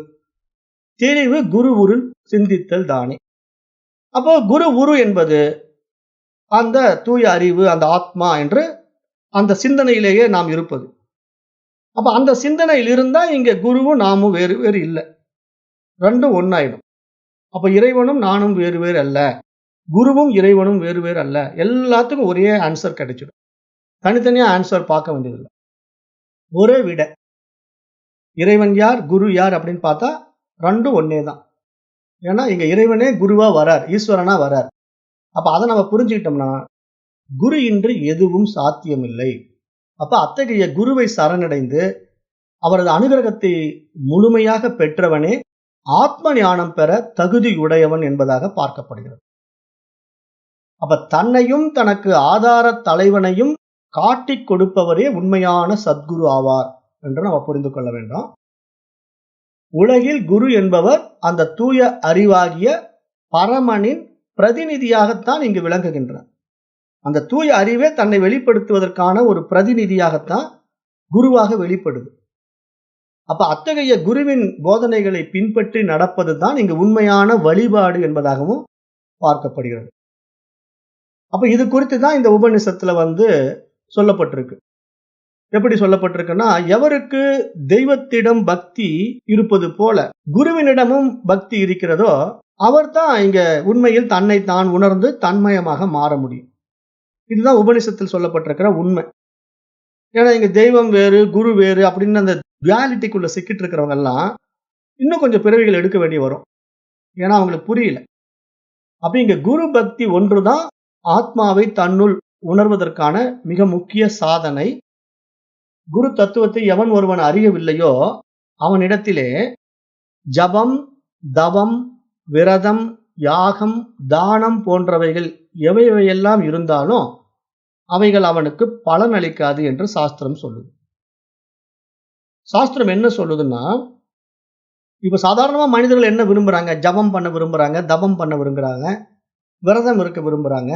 தெளிவு குரு உரு சிந்தித்தல் தானே. அப்போ குரு உரு என்பது அந்த தூய அறிவு, அந்த ஆத்மா என்று அந்த சிந்தனையிலேயே நாம் இருப்பது. அப்ப அந்த சிந்தனையில் இருந்தா இங்க குருவும் நாமும் வேறு வேறு இல்லை. ரெண்டும் ஒன்னாயிடும். அப்ப இறைவனும் நானும் வேறு வேறு அல்ல, குருவும் இறைவனும் வேறு வேறு அல்ல. எல்லாத்துக்கும் ஒரே ஆன்சர் கிடைச்சிடும். தனித்தனியா ஆன்சர் பார்க்க வேண்டியதில்லை. ஒரே விட. இறைவன் யார், குரு யார் அப்படின்னு பார்த்தா ரெண்டும் ஒன்னே தான். ஏன்னா இங்க இறைவனே குருவா வரார், ஈஸ்வரனா வரார். அப்ப அதை நம்ம புரிஞ்சுக்கிட்டோம்னா குரு இன்றி எதுவும் சாத்தியமில்லை. அப்ப அத்தகைய குருவை சரணடைந்து அவரது அனுகிரகத்தை முழுமையாக பெற்றவனே ஆத்ம ஞானம் பெற தகுதியுடையவன் என்பதாக பார்க்கப்படுகிறது. அப்ப தன்னையும் தனக்கு ஆதார தலைவனையும் காட்டிக் கொடுப்பவரே உண்மையான சத்குரு ஆவார் என்று நம்ம புரிந்து கொள்ள வேண்டும். உலகில் குரு என்பவர் அந்த தூய அறிவாகிய பரமனின் பிரதிநிதியாகத்தான் இங்கு விளங்குகின்றார். அந்த தூய அறிவே தன்னை வெளிப்படுத்துவதற்கான ஒரு பிரதிநிதியாகத்தான் குருவாக வெளிப்படுது. அப்ப அத்தகைய குருவின் போதனைகளை பின்பற்றி நடப்பதுதான் இங்கு உண்மையான வழிபாடு என்பதாகவும் பார்க்கப்படுகிறது. அப்ப இது குறித்து தான் இந்த உபநிஷத்துல சொல்லப்பட்டிருக்கு. எப்படி சொல்லப்பட்டிருக்குன்னா, எவருக்கு தெய்வத்திடம் பக்தி இருப்பது போல குருவினிடமும் பக்தி இருக்கிறதோ அவர் தான் இங்க உண்மையில் தன்னை தான் உணர்ந்து தன்மயமாக மாற முடியும். இதுதான் உபநிஷத்தில் சொல்லப்பட்டிருக்கிற உண்மை. ஏன்னா இங்க தெய்வம் வேறு குரு வேறு அப்படின்னு அந்த டுவாலிட்டிக்குள்ள சிக்கிட்டு இருக்கிறவங்க எல்லாம் இன்னும் கொஞ்சம் பிறவிகள் எடுக்க வேண்டி வரும். ஏன்னா அவங்களுக்கு புரியல. அப்ப இங்க குரு பக்தி ஒன்றுதான் ஆத்மாவை தன்னுள் உணர்வதற்கான மிக முக்கிய சாதனை. குரு தத்துவத்தை எவன் ஒருவன் அறியவில்லையோ அவனிடத்திலே ஜபம், தவம், விரதம், யாகம், தானம் போன்றவைகள் எவையெல்லாம் இருந்தாலும் அவைகள் அவனுக்கு பலன் அளிக்காது என்று சாஸ்திரம் சொல்லுது. சாஸ்திரம் என்ன சொல்லுதுன்னா, இப்ப சாதாரணமா மனிதர்கள் என்ன விரும்புறாங்க? ஜபம் பண்ண விரும்புறாங்க, தவம் பண்ண விரும்புறாங்க, விரதம் இருக்க விரும்புறாங்க,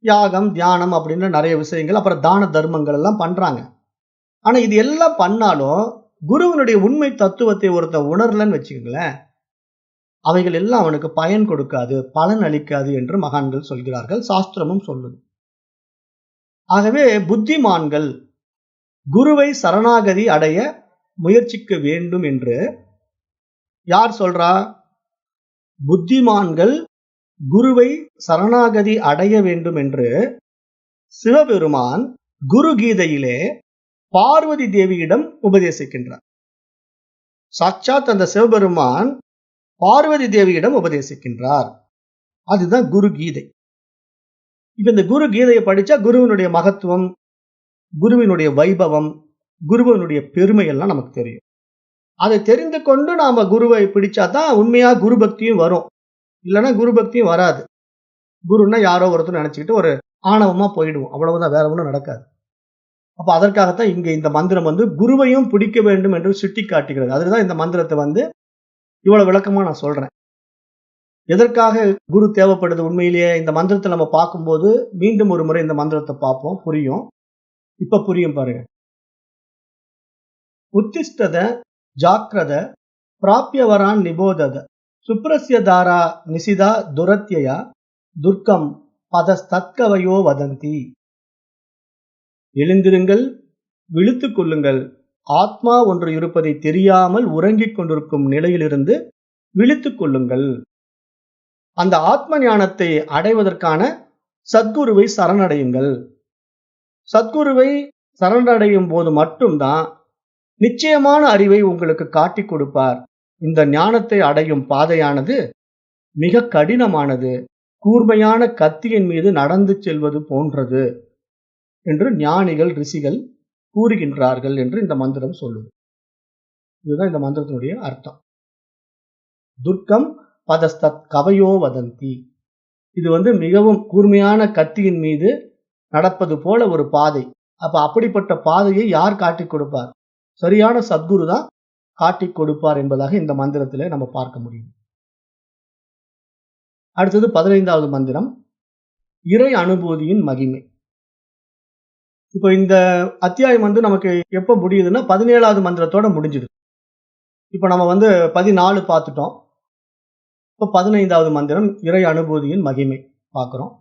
யாகம், தியானம் அப்படின்னு நிறைய விஷயங்கள், அப்புறம் தான தர்மங்கள் எல்லாம் பண்றாங்க. ஆனா இது எல்லாம் பண்ணாலும் குருவினுடைய உண்மை தத்துவத்தை ஒருத்தன் உணரலன்னு வச்சுக்கோங்களேன், அவைகள் எல்லாம் அவனுக்கு பயன் கொடுக்காது, பலன் அளிக்காது என்று மகான்கள் சொல்கிறார்கள். சாஸ்திரமும் சொல்லுது. ஆகவே புத்திமான்கள் குருவை சரணாகதி அடைய முயற்சிக்க வேண்டும் என்று யார் சொல்றா? புத்திமான்கள் குருவை சரணாகதி அடைய வேண்டும் என்று சிவபெருமான் குரு கீதையிலே பார்வதி தேவியிடம் உபதேசிக்கின்றார். சாட்சாத் அந்த சிவபெருமான் பார்வதி தேவியிடம் உபதேசிக்கின்றார். அதுதான் குரு கீதை. இப்ப இந்த குரு கீதையை படிச்சா குருவினுடைய மகத்துவம், குருவினுடைய வைபவம், குருவினுடைய பெருமை எல்லாம் நமக்கு தெரியும். அதை தெரிந்து கொண்டு நாம குருவை பிடிச்சாதான் உண்மையா குரு பக்தியும் வரும். இல்லைன்னா குரு பக்தியும் வராது. குருன்னா யாரோ ஒருத்தர் நினைச்சுக்கிட்டு ஒரு ஆணவமா போயிடுவோம். அவ்வளவுதான், வேற ஒன்றும் நடக்காது. அப்ப அதற்காகத்தான் இங்க இந்த மந்திரம் குருவையும் பிடிக்க வேண்டும் என்று சுட்டி காட்டுகிறது. அதுதான் இந்த மந்திரத்தை இவ்வளவு விளக்கமா நான் சொல்றேன். எதற்காக குரு தேவைப்படுது உண்மையிலேயே இந்த மந்திரத்தை நம்ம பார்க்கும்போது மீண்டும் ஒரு முறை இந்த மந்திரத்தை பார்ப்போம், புரியும். இப்ப புரியும் பாருங்க. உத்திஷ்டத ஜாக்கிரத பிராப்யவரான் நிபோதத சுப்ரஸ்ய தாரா நிசிதா துரத்யயா துர்க்கம் பதஸ்தத்கவயோ வதந்தி. எழுந்திருங்கள், விழித்துக் கொள்ளுங்கள், ஆத்மா ஒன்று இருப்பதை தெரியாமல் உறங்கிக் கொண்டிருக்கும் நிலையிலிருந்து விழித்துக் கொள்ளுங்கள். அந்த ஆத்ம ஞானத்தை அடைவதற்கான சத்குருவை சரணடையுங்கள். சத்குருவை சரணடையும் போது மட்டும்தான் நிச்சயமான அறிவை உங்களுக்கு காட்டிக் கொடுப்பார். இந்த ஞானத்தை அடையும் பாதையானது மிக கடினமானது, கூர்மையான கத்தியின் மீது நடந்து செல்வது போன்றது என்று ஞானிகள் ரிஷிகள் கூறுகின்றார்கள் என்று இந்த மந்திரம் சொல்லுது. இதுதான் இந்த மந்திரத்தினுடைய அர்த்தம். துர்க்கம் பதஸ்தத் கவயோ வதந்தி. இது மிகவும் கூர்மையான கத்தியின் மீது நடப்பது போல ஒரு பாதை. அப்ப அப்படிப்பட்ட பாதையை யார் காட்டிக் கொடுப்பார்? சரியான சத்குரு தான் காட்டிக் கொடுப்பார் என்பதாக இந்த மந்திரத்திலே நம்ம பார்க்க முடியும். அடுத்தது 15வது மந்திரம், இறை அனுபூதியின் மகிமை. இப்போ இந்த அத்தியாயம் நமக்கு எப்ப முடியுதுன்னா 17வது மந்திரத்தோட முடிஞ்சுது. இப்ப நம்ம 14 பார்த்துட்டோம். இப்ப 15வது மந்திரம் இறை அனுபூதியின் மகிமை பார்க்கிறோம்.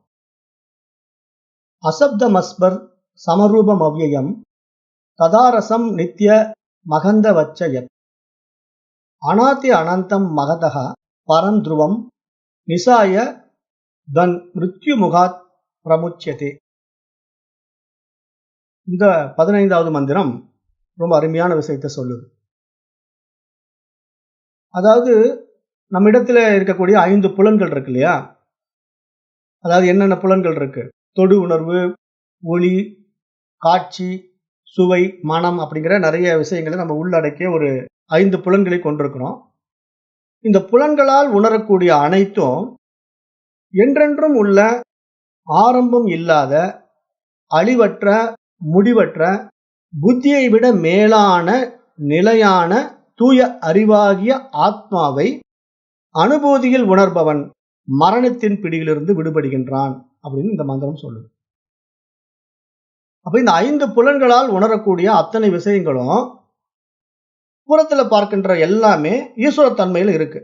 அசப்தமஸ்பர் சமரூபம் அவ்யயம் ததாரசம் நித்ய மகந்த வச்சயத் அநாதி அனந்தம் மகதஹ பரந்துருவம் நிசாய தன் மிருத்யு முகாத் பிரமுச்சியதே. இந்த 15வது மந்திரம் ரொம்ப அருமையான விஷயத்தை சொல்லுது. அதாவது நம்ம இடத்துல இருக்கக்கூடிய 5 புலன்கள் இருக்கு இல்லையா? அதாவது என்னென்ன புலன்கள் இருக்கு? தொடு உணர்வு, ஒளி, காட்சி, சுவை, மனம் அப்படிங்கிற நிறைய விஷயங்களை நம்ம உள்ளடக்கிய ஒரு 5 புலன்களை கொண்டிருக்கிறோம். இந்த புலன்களால் உணரக்கூடிய அனைத்தும் என்றென்றும் உள்ள, ஆரம்பம் இல்லாத, அழிவற்ற, முடிவற்ற, புத்தியை விட மேலான, நிலையான, தூய அறிவாகிய ஆத்மாவை அனுபூதியில் உணர்பவன் மரணத்தின் பிடியிலிருந்து விடுபடுகின்றான் அப்படின்னு இந்த மந்திரம் சொல்லுது. அப்ப இந்த 5 புலன்களால் உணரக்கூடிய அத்தனை விஷயங்களும் புறத்துல பார்க்கின்ற எல்லாமே ஈஸ்வரத்தன்மையில இருக்கு.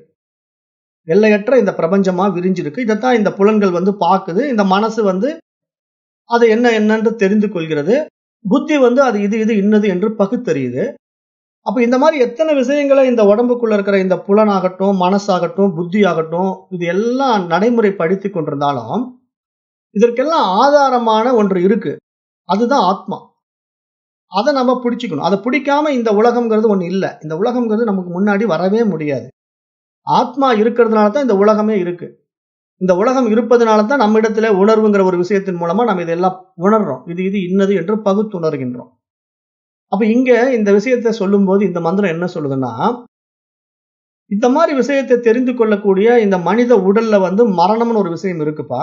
எல்லையற்ற இந்த பிரபஞ்சமா விரிஞ்சிருக்கு. இதைத்தான் இந்த புலன்கள் பார்க்குது. இந்த மனசு அது என்னன்னு தெரிந்து கொள்கிறது. புத்தி அது இது இன்னது என்று பகுத்தறியுது. அப்ப இந்த மாதிரி எத்தனை விஷயங்களை இந்த உடம்புக்குள்ள இருக்கிற இந்த புலனாகட்டும், மனசாகட்டும், புத்தி ஆகட்டும், இது எல்லாம் நடைமுறைப்படுத்தி கொண்டிருந்தாலும் இதற்கெல்லாம் ஆதாரமான ஒன்று இருக்கு. அதுதான் ஆத்மா. அதை நம்ம பிடிச்சுக்கணும். அதை பிடிக்காம இந்த உலகம்ங்கிறது ஒண்ணு இல்லை. இந்த உலகம்ங்கிறது நமக்கு முன்னாடி வரவே முடியாது. ஆத்மா இருக்கிறதுனால தான் இந்த உலகமே இருக்கு. இந்த உலகம் இருப்பதனால தான் நம்ம இடத்துல உணர்வுங்கிற ஒரு விஷயத்தின் மூலமா நம்ம இதெல்லாம் உணர்றோம். இது இன்னது என்று பகுத்துணர்கின்றோம். அப்ப இங்க இந்த விஷயத்தை சொல்லும் போது இந்த மந்திரம் என்ன சொல்லுதுன்னா, இந்த மாதிரி விஷயத்தை தெரிந்து கொள்ளக்கூடிய இந்த மனித உடல்ல மரணம்னு ஒரு விஷயம் இருக்குப்பா.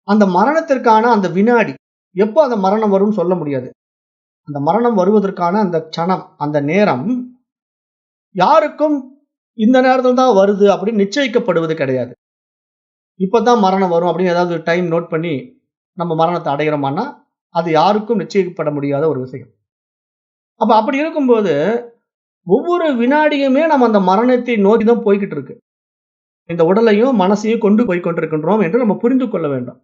அந்த மரணத்திற்கான அந்த வினாடி எப்போ அந்த மரணம் வரும் சொல்ல முடியாது. அந்த மரணம் வருவதற்கான அந்த க்ஷணம், அந்த நேரம் யாருக்கும் இந்த நேரத்தில் தான் வருது அப்படின்னு நிச்சயிக்கப்படுவது கிடையாது. இப்பதான் மரணம் வரும் அப்படின்னு ஏதாவது டைம் நோட் பண்ணி நம்ம மரணத்தை அடைகிறோமான்னா அது யாருக்கும் நிச்சயிக்கப்பட முடியாத ஒரு விஷயம். அப்ப அப்படி இருக்கும்போது ஒவ்வொரு வினாடியுமே நம்ம அந்த மரணத்தை நோக்கி தான் போய்கிட்டு இருக்கு. இந்த உடலையும் மனசையும் கொண்டு போய் கொண்டிருக்கின்றோம் என்று நம்ம புரிந்து கொள்ள வேண்டும்.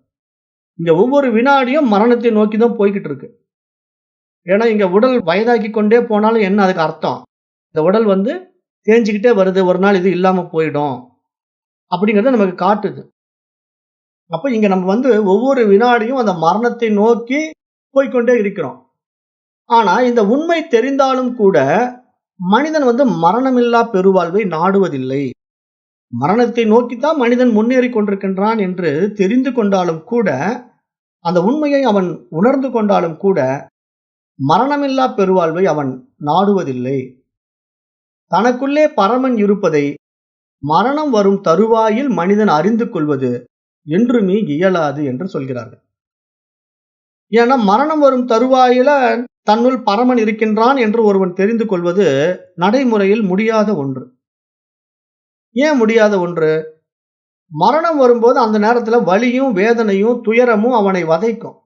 இங்க ஒவ்வொரு வினாடியும் மரணத்தை நோக்கி தான் போய்கிட்டு இருக்கு. ஏன்னா இங்க உடல் வயதாக்கி கொண்டே போனாலும் என்ன அதுக்கு அர்த்தம்? இந்த உடல் தேஞ்சிக்கிட்டே வருது, ஒரு நாள் இது இல்லாம போயிடும் அப்படிங்கறத நமக்கு காட்டுது. அப்ப இங்க நம்ம ஒவ்வொரு வினாடியும் அந்த மரணத்தை நோக்கி போய்கொண்டே இருக்கிறோம். ஆனா இந்த உண்மை தெரிந்தாலும் கூட மனிதன் மரணமில்லா பெருவாழ்வை நாடுவதில்லை. மரணத்தை நோக்கித்தான் மனிதன் முன்னேறி கொண்டிருக்கின்றான் என்று தெரிந்து கொண்டாலும் கூட, அந்த உண்மையை அவன் உணர்ந்து கொண்டாலும் கூட மரணமில்லா பெருவாழ்வை அவன் நாடுவதில்லை. தனக்குள்ளே பரமன் இருப்பதை மரணம் வரும் தருவாயில் மனிதன் அறிந்து கொள்வது என்றுமே இயலாது என்று சொல்கிறார்கள். ஏன்னா மரணம் வரும் தருவாயில தன்னுள் பரமன் இருக்கின்றான் என்று ஒருவன் தெரிந்து கொள்வது நடைமுறையில் முடியாத ஒன்று. ஏன் முடியாத ஒன்று? மரணம் வரும்போது அந்த நேரத்துல வலியும் வேதனையும் துயரமும் அவனை வதைக்கும்.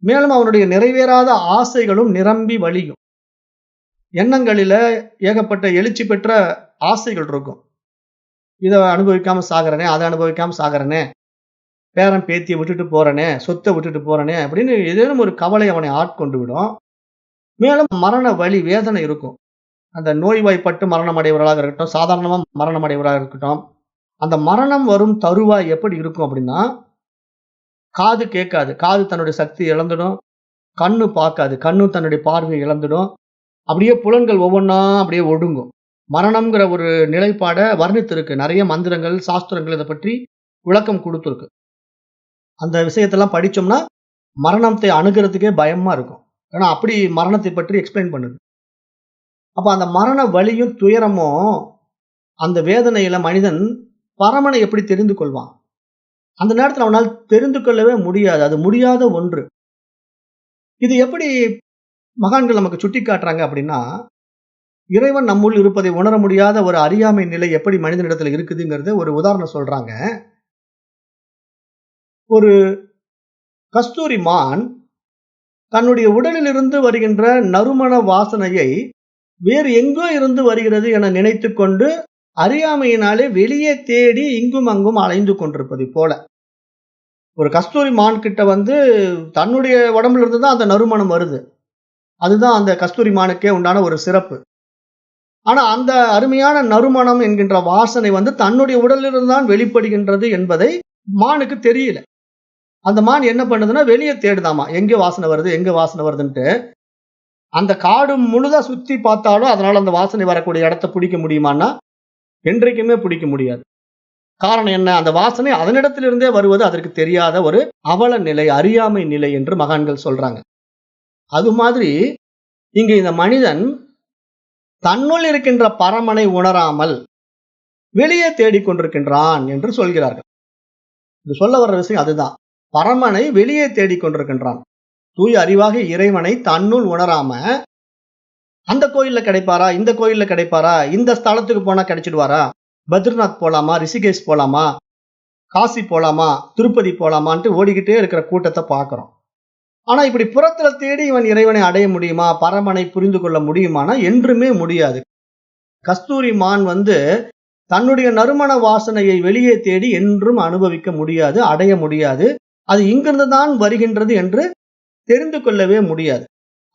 மேலும் அவனுடைய நிறைவேறாத ஆசைகளும் நிரம்பி வழியும். எண்ணங்களில ஏகப்பட்ட எழுச்சி பெற்ற ஆசைகள் இருக்கும். இதை அனுபவிக்காம சாகிறனே, அதை அனுபவிக்காம சாகிறனே, பேரன் பேத்தியை விட்டுட்டு போறனே, சொத்தை விட்டுட்டு போறனே அப்படின்னு ஏதேனும் ஒரு கவலை அவனை ஆட்கொண்டு விடும். மேலும் மரண வலி வேதனை இருக்கும். அந்த நோய்வாய்ப்பட்டு மரணம் அடைவர்களாக இருக்கட்டும், சாதாரணமா மரணம் அடைவராக இருக்கட்டும், அந்த மரணம் வரும் தருவாய் எப்படி இருக்கும் அப்படின்னா, காது கேட்காது, காது தன்னுடைய சக்தி இழந்துடும். கண்ணு பார்க்காது, கண்ணு தன்னுடைய பார்வையை இழந்துடும். அப்படியே புலன்கள் ஒவ்வொன்றா அப்படியே ஒடுங்கும். மரணம்ங்கிற ஒரு நிலைப்பாட வர்ணித்திருக்கு. நிறைய மந்திரங்கள், சாஸ்திரங்கள் இதை பற்றி விளக்கம் கொடுத்துருக்கு. அந்த விஷயத்தெல்லாம் படிச்சோம்னா மரணத்தை அணுகிறதுக்கே பயமா இருக்கும். ஏன்னா அப்படி மரணத்தை பற்றி எக்ஸ்பிளைன் பண்ணுது. அப்ப அந்த மரண வலியும் துயரமும் அந்த வேதனையில மனிதன் பரமனை எப்படி தெரிந்து கொள்வான்? அந்த நேரத்தில் அவனால் தெரிந்து கொள்ளவே முடியாது. அது முடியாத ஒன்று. இது எப்படி மகான்கள் நமக்கு சுட்டி காட்டுறாங்க அப்படின்னா, இறைவன் நம்முள் இருப்பதை உணர முடியாத ஒரு அறியாமை நிலை எப்படி மனிதனிடத்துல இருக்குதுங்கிறது ஒரு உதாரணம் சொல்றாங்க. ஒரு கஸ்தூரி மான் தன்னுடைய உடலில் இருந்து வருகின்ற நறுமண வாசனையை வேறு எங்கோ இருந்து வருகிறது என நினைத்து கொண்டு அறியாமையினாலே வெளியே தேடி இங்கும் அங்கும் அலைந்து கொண்டிருப்பதை போல, ஒரு கஸ்தூரி மான் கிட்ட தன்னுடைய உடம்புல இருந்து தான் அந்த நறுமணம் வருது. அதுதான் அந்த கஸ்தூரி மானுக்கே உண்டான ஒரு சிறப்பு. ஆனா அந்த அருமையான நறுமணம் என்கின்ற வாசனை வந்து தன்னுடைய உடலிலிருந்து தான் வெளிப்படுகின்றது என்பதை மானுக்கு தெரியல. அந்த மான் என்ன பண்ணுதுன்னா வெளியே தேடுதாமா, எங்க வாசனை வருது எங்க வாசனை வருதுன்ட்டு. அந்த காடு முழுதா சுத்தி பார்த்தாலும் அதனால அந்த வாசனை வரக்கூடிய இடத்தை பிடிக்க முடியுமான்னா என்றைக்குமே பிடிக்க முடியாது. காரணம் என்ன? அந்த வாசனை அதனிடத்திலிருந்தே வருவது அதற்கு தெரியாத ஒரு அவல நிலை, அறியாமை நிலை என்று மகான்கள் சொல்றாங்க. அது மாதிரி இங்க இந்த மனிதன் தன்னுள் இருக்கின்ற பரமனை உணராமல் வெளியே தேடிக்கொண்டிருக்கின்றான் என்று சொல்கிறார்கள். இது சொல்ல வர்ற விஷயம் அதுதான். பரமனை வெளியே தேடிக்கொண்டிருக்கின்றான். தூய அறிவாக இறைவனை தன்னுள் உணராம அந்த கோயில்ல கிடைப்பாரா, இந்த கோயில்ல கிடைப்பாரா, இந்த ஸ்தலத்துக்கு போனா கிடைச்சிடுவாரா, பத்ரிநாத் போலாமா, ரிஷிகேஷ் போலாமா, காசி போலாமா, திருப்பதி போலாமான்ட்டு ஓடிக்கிட்டே இருக்கிற கூட்டத்தை பார்க்கிறோம். ஆனா இப்படி புறத்துல தேடி இவன் இறைவனை அடைய முடியுமா, பரமனை புரிந்து கொள்ள முடியுமானா என்றுமே முடியாது. கஸ்தூரி மான் வந்து தன்னுடைய நறுமண வாசனையை வெளியே தேடி என்றும் அனுபவிக்க முடியாது, அடைய முடியாது. அது இங்கிருந்து தான் வருகின்றது என்று தெரிந்து கொள்ளவே முடியாது.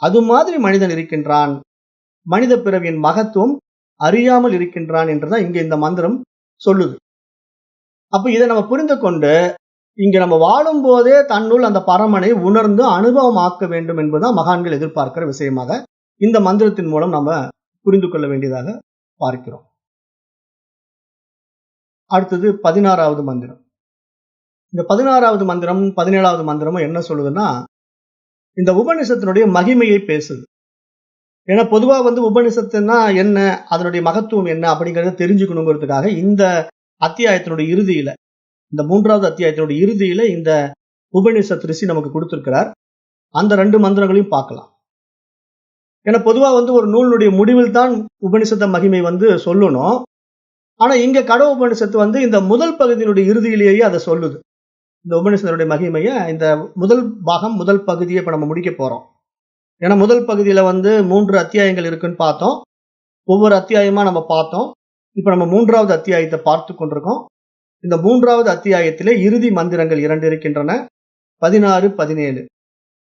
அது மாதிரி மனிதன் இருக்கின்றான். மனித பிறவியின் மகத்துவம் அறியாமல் இருக்கின்றான் என்றுதான் இங்க இந்த மந்திரம் சொல்லுது. அப்ப இதை நம்ம புரிந்து கொண்டு இங்க நம்ம வாழும் போதே தன்னுள் அந்த பரமனை உணர்ந்து அனுபவமாக்க வேண்டும் என்பதுதான் மகான்கள் எதிர்பார்க்கிற விஷயமாக இந்த மந்திரத்தின் மூலம் நம்ம புரிந்து கொள்ள வேண்டியதாக பார்க்கிறோம். அடுத்தது 16வது மந்திரம். இந்த 16வது மந்திரம் 17வது மந்திரமும் என்ன சொல்லுதுன்னா, இந்த உபநிஷத்தினுடைய மகிமையை பேசுது. ஏன்னா பொதுவா வந்து உபநிஷத்துன்னா என்ன, அதனுடைய மகத்துவம் என்ன அப்படிங்கறத தெரிஞ்சுக்கணுங்கிறதுக்காக இந்த அத்தியாயத்தினுடைய இறுதியில, இந்த 3வது அத்தியாயத்தினுடைய இறுதியில இந்த உபநிஷத் ரிஷி நமக்கு கொடுத்திருக்கிறார். அந்த 2 மந்திரங்களையும் பார்க்கலாம். ஏன்னா பொதுவா வந்து ஒரு நூலுடைய முடிவில் தான் உபநிஷத்த மகிமை வந்து சொல்லணும். ஆனா இங்க கட உபநிஷத்து வந்து இந்த முதல் பகுதியினுடைய இறுதியிலேயே அதை சொல்லுது. இந்த உபநிஷத்தினுடைய மகிமையை இந்த முதல் பாகம், முதல் பகுதியை இப்ப நம்ம முடிக்க போறோம். ஏன்னா முதல் பகுதியில வந்து 3 அத்தியாயங்கள் இருக்குன்னு பார்த்தோம். ஒவ்வொரு அத்தியாயமா நம்ம பார்த்தோம். இப்ப நம்ம 3வது அத்தியாயத்தை பார்த்து கொண்டிருக்கோம். இந்த 3வது அத்தியாயத்திலே இறுதி மந்திரங்கள் 2 இருக்கின்றன, 16, 17.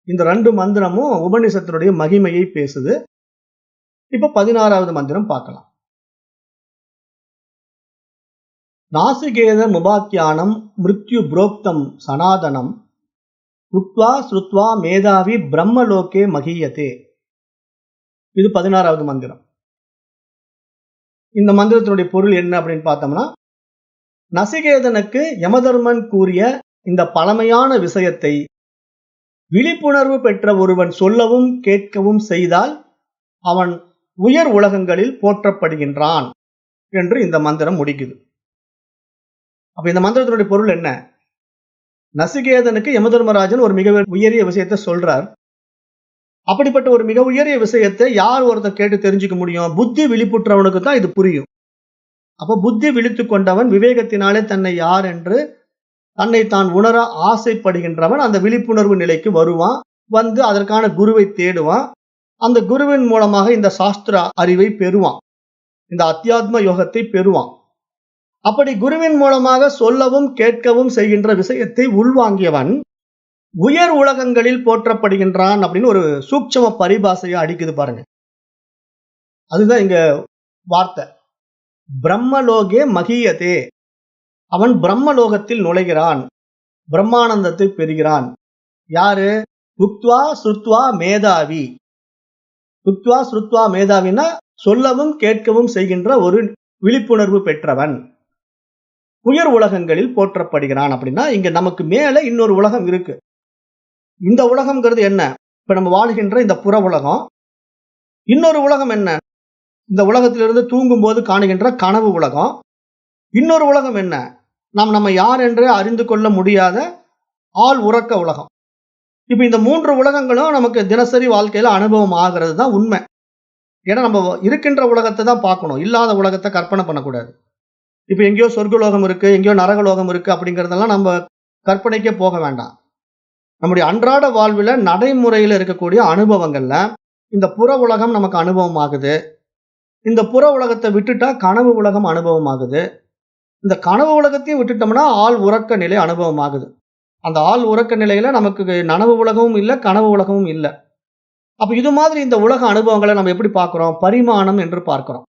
இந்த 2 மந்திரமும் உபநிஷத்தினுடைய மகிமையை பேசுது. இப்ப 16வது மந்திரம் பார்க்கலாம். நாசிகேத முபாக்கியானம் மிருத்யு புரோக்தம் சனாதனம் உத்வா ஸ்ருத்வா மேதாவி பிரம்மலோகே மகியதே. இது 16வது மந்திரம். இந்த மந்திரத்தினுடைய பொருள் என்ன அப்படின்னு பார்த்தோம்னா, நசிகேதனுக்கு யமதர்மன் கூறிய இந்த பழமையான விஷயத்தை விழிப்புணர்வு பெற்ற ஒருவன் சொல்லவும் கேட்கவும் செய்தால் அவன் உயர் உலகங்களில் போற்றப்படுகின்றான் என்று இந்த மந்திரம் முடிக்குது. அப்ப இந்த மந்திரத்தினுடைய பொருள் என்ன? நசிகேதனுக்கு யமதர்மராஜன் ஒரு மிக உயரிய விஷயத்தை சொல்றார். அப்படிப்பட்ட ஒரு மிக உயரிய விஷயத்தை யார் ஒருத்தர் கேட்டு தெரிஞ்சுக்க முடியும்? புத்தி விழிப்புற்றவனுக்கு தான் இது புரியும். அப்ப புத்தி விழித்துக் கொண்டவன் விவேகத்தினாலே தன்னை யார் என்று தன்னை தான் உணர ஆசைப்படுகின்றவன் அந்த விழிப்புணர்வு நிலைக்கு வருவான். வந்து அதற்கான குருவை தேடுவான். அந்த குருவின் மூலமாக இந்த சாஸ்திர அறிவை பெறுவான், இந்த அத்தியாத்ம யோகத்தை பெறுவான். அப்படி குருவின் மூலமாக சொல்லவும் கேட்கவும் செய்கின்ற விஷயத்தை உள்வாங்கியவன் உயர் உலகங்களில் போற்றப்படுகின்றான் அப்படின்னு ஒரு சூட்சம பரிபாசையை அடிக்குது பாருங்க. அதுதான் இங்க வார்த்தை. பிரம்மலோகே மகியதே. அவன் பிரம்மலோகத்தில் நுழைகிறான், பிரம்மானந்தத்தை பெறுகிறான். யாரு? உக்த்வா ஸ்ருத்வா மேதாவி. உக்த்வா ஸ்ருத்வா மேதாவினா சொல்லவும் கேட்கவும் செய்கின்ற ஒரு விழிப்புணர்வு பெற்றவன் உயர் உலகங்களில் போற்றப்படுகிறான். அப்படின்னா இங்க நமக்கு மேல இன்னொரு உலகம் இருக்கு. இந்த உலகம்ங்கிறது என்ன? இப்ப நம்ம வாழ்கின்ற இந்த புற உலகம். இன்னொரு உலகம் என்ன? இந்த உலகத்திலிருந்து தூங்கும் போது காணுகின்ற கனவு உலகம். இன்னொரு உலகம் என்ன? நம்ம யார் என்று அறிந்து கொள்ள முடியாத ஆள் உறக்க உலகம். இப்ப இந்த 3 உலகங்களும் நமக்கு தினசரி வாழ்க்கையில அனுபவம் ஆகிறது தான் உண்மை. ஏன்னா நம்ம இருக்கின்ற உலகத்தை தான் பார்க்கணும், இல்லாத உலகத்தை கற்பனை பண்ணக்கூடாது. இப்ப எங்கேயோ சொர்க்கலோகம் இருக்கு, எங்கேயோ நரகலோகம் இருக்கு அப்படிங்கறதெல்லாம் நம்ம கற்பனைக்கே போக வேண்டாம். நம்முடைய அன்றாட வாழ்வில் நடைமுறையில் இருக்கக்கூடிய அனுபவங்கள்ல இந்த புற உலகம் நமக்கு அனுபவம் ஆகுது. இந்த புற உலகத்தை விட்டுட்டா கனவு உலகம் அனுபவம் ஆகுது. இந்த கனவு உலகத்தையும் விட்டுட்டோம்னா ஆள் உறக்க நிலை அனுபவம் ஆகுது. அந்த ஆள் உறக்க நிலையில நமக்கு நனவு உலகமும் இல்லை, கனவு உலகமும் இல்லை. அப்ப இது மாதிரி இந்த உலக அனுபவங்களை நம்ம எப்படி பார்க்கிறோம்? பரிமாணம் என்று பார்க்கிறோம்.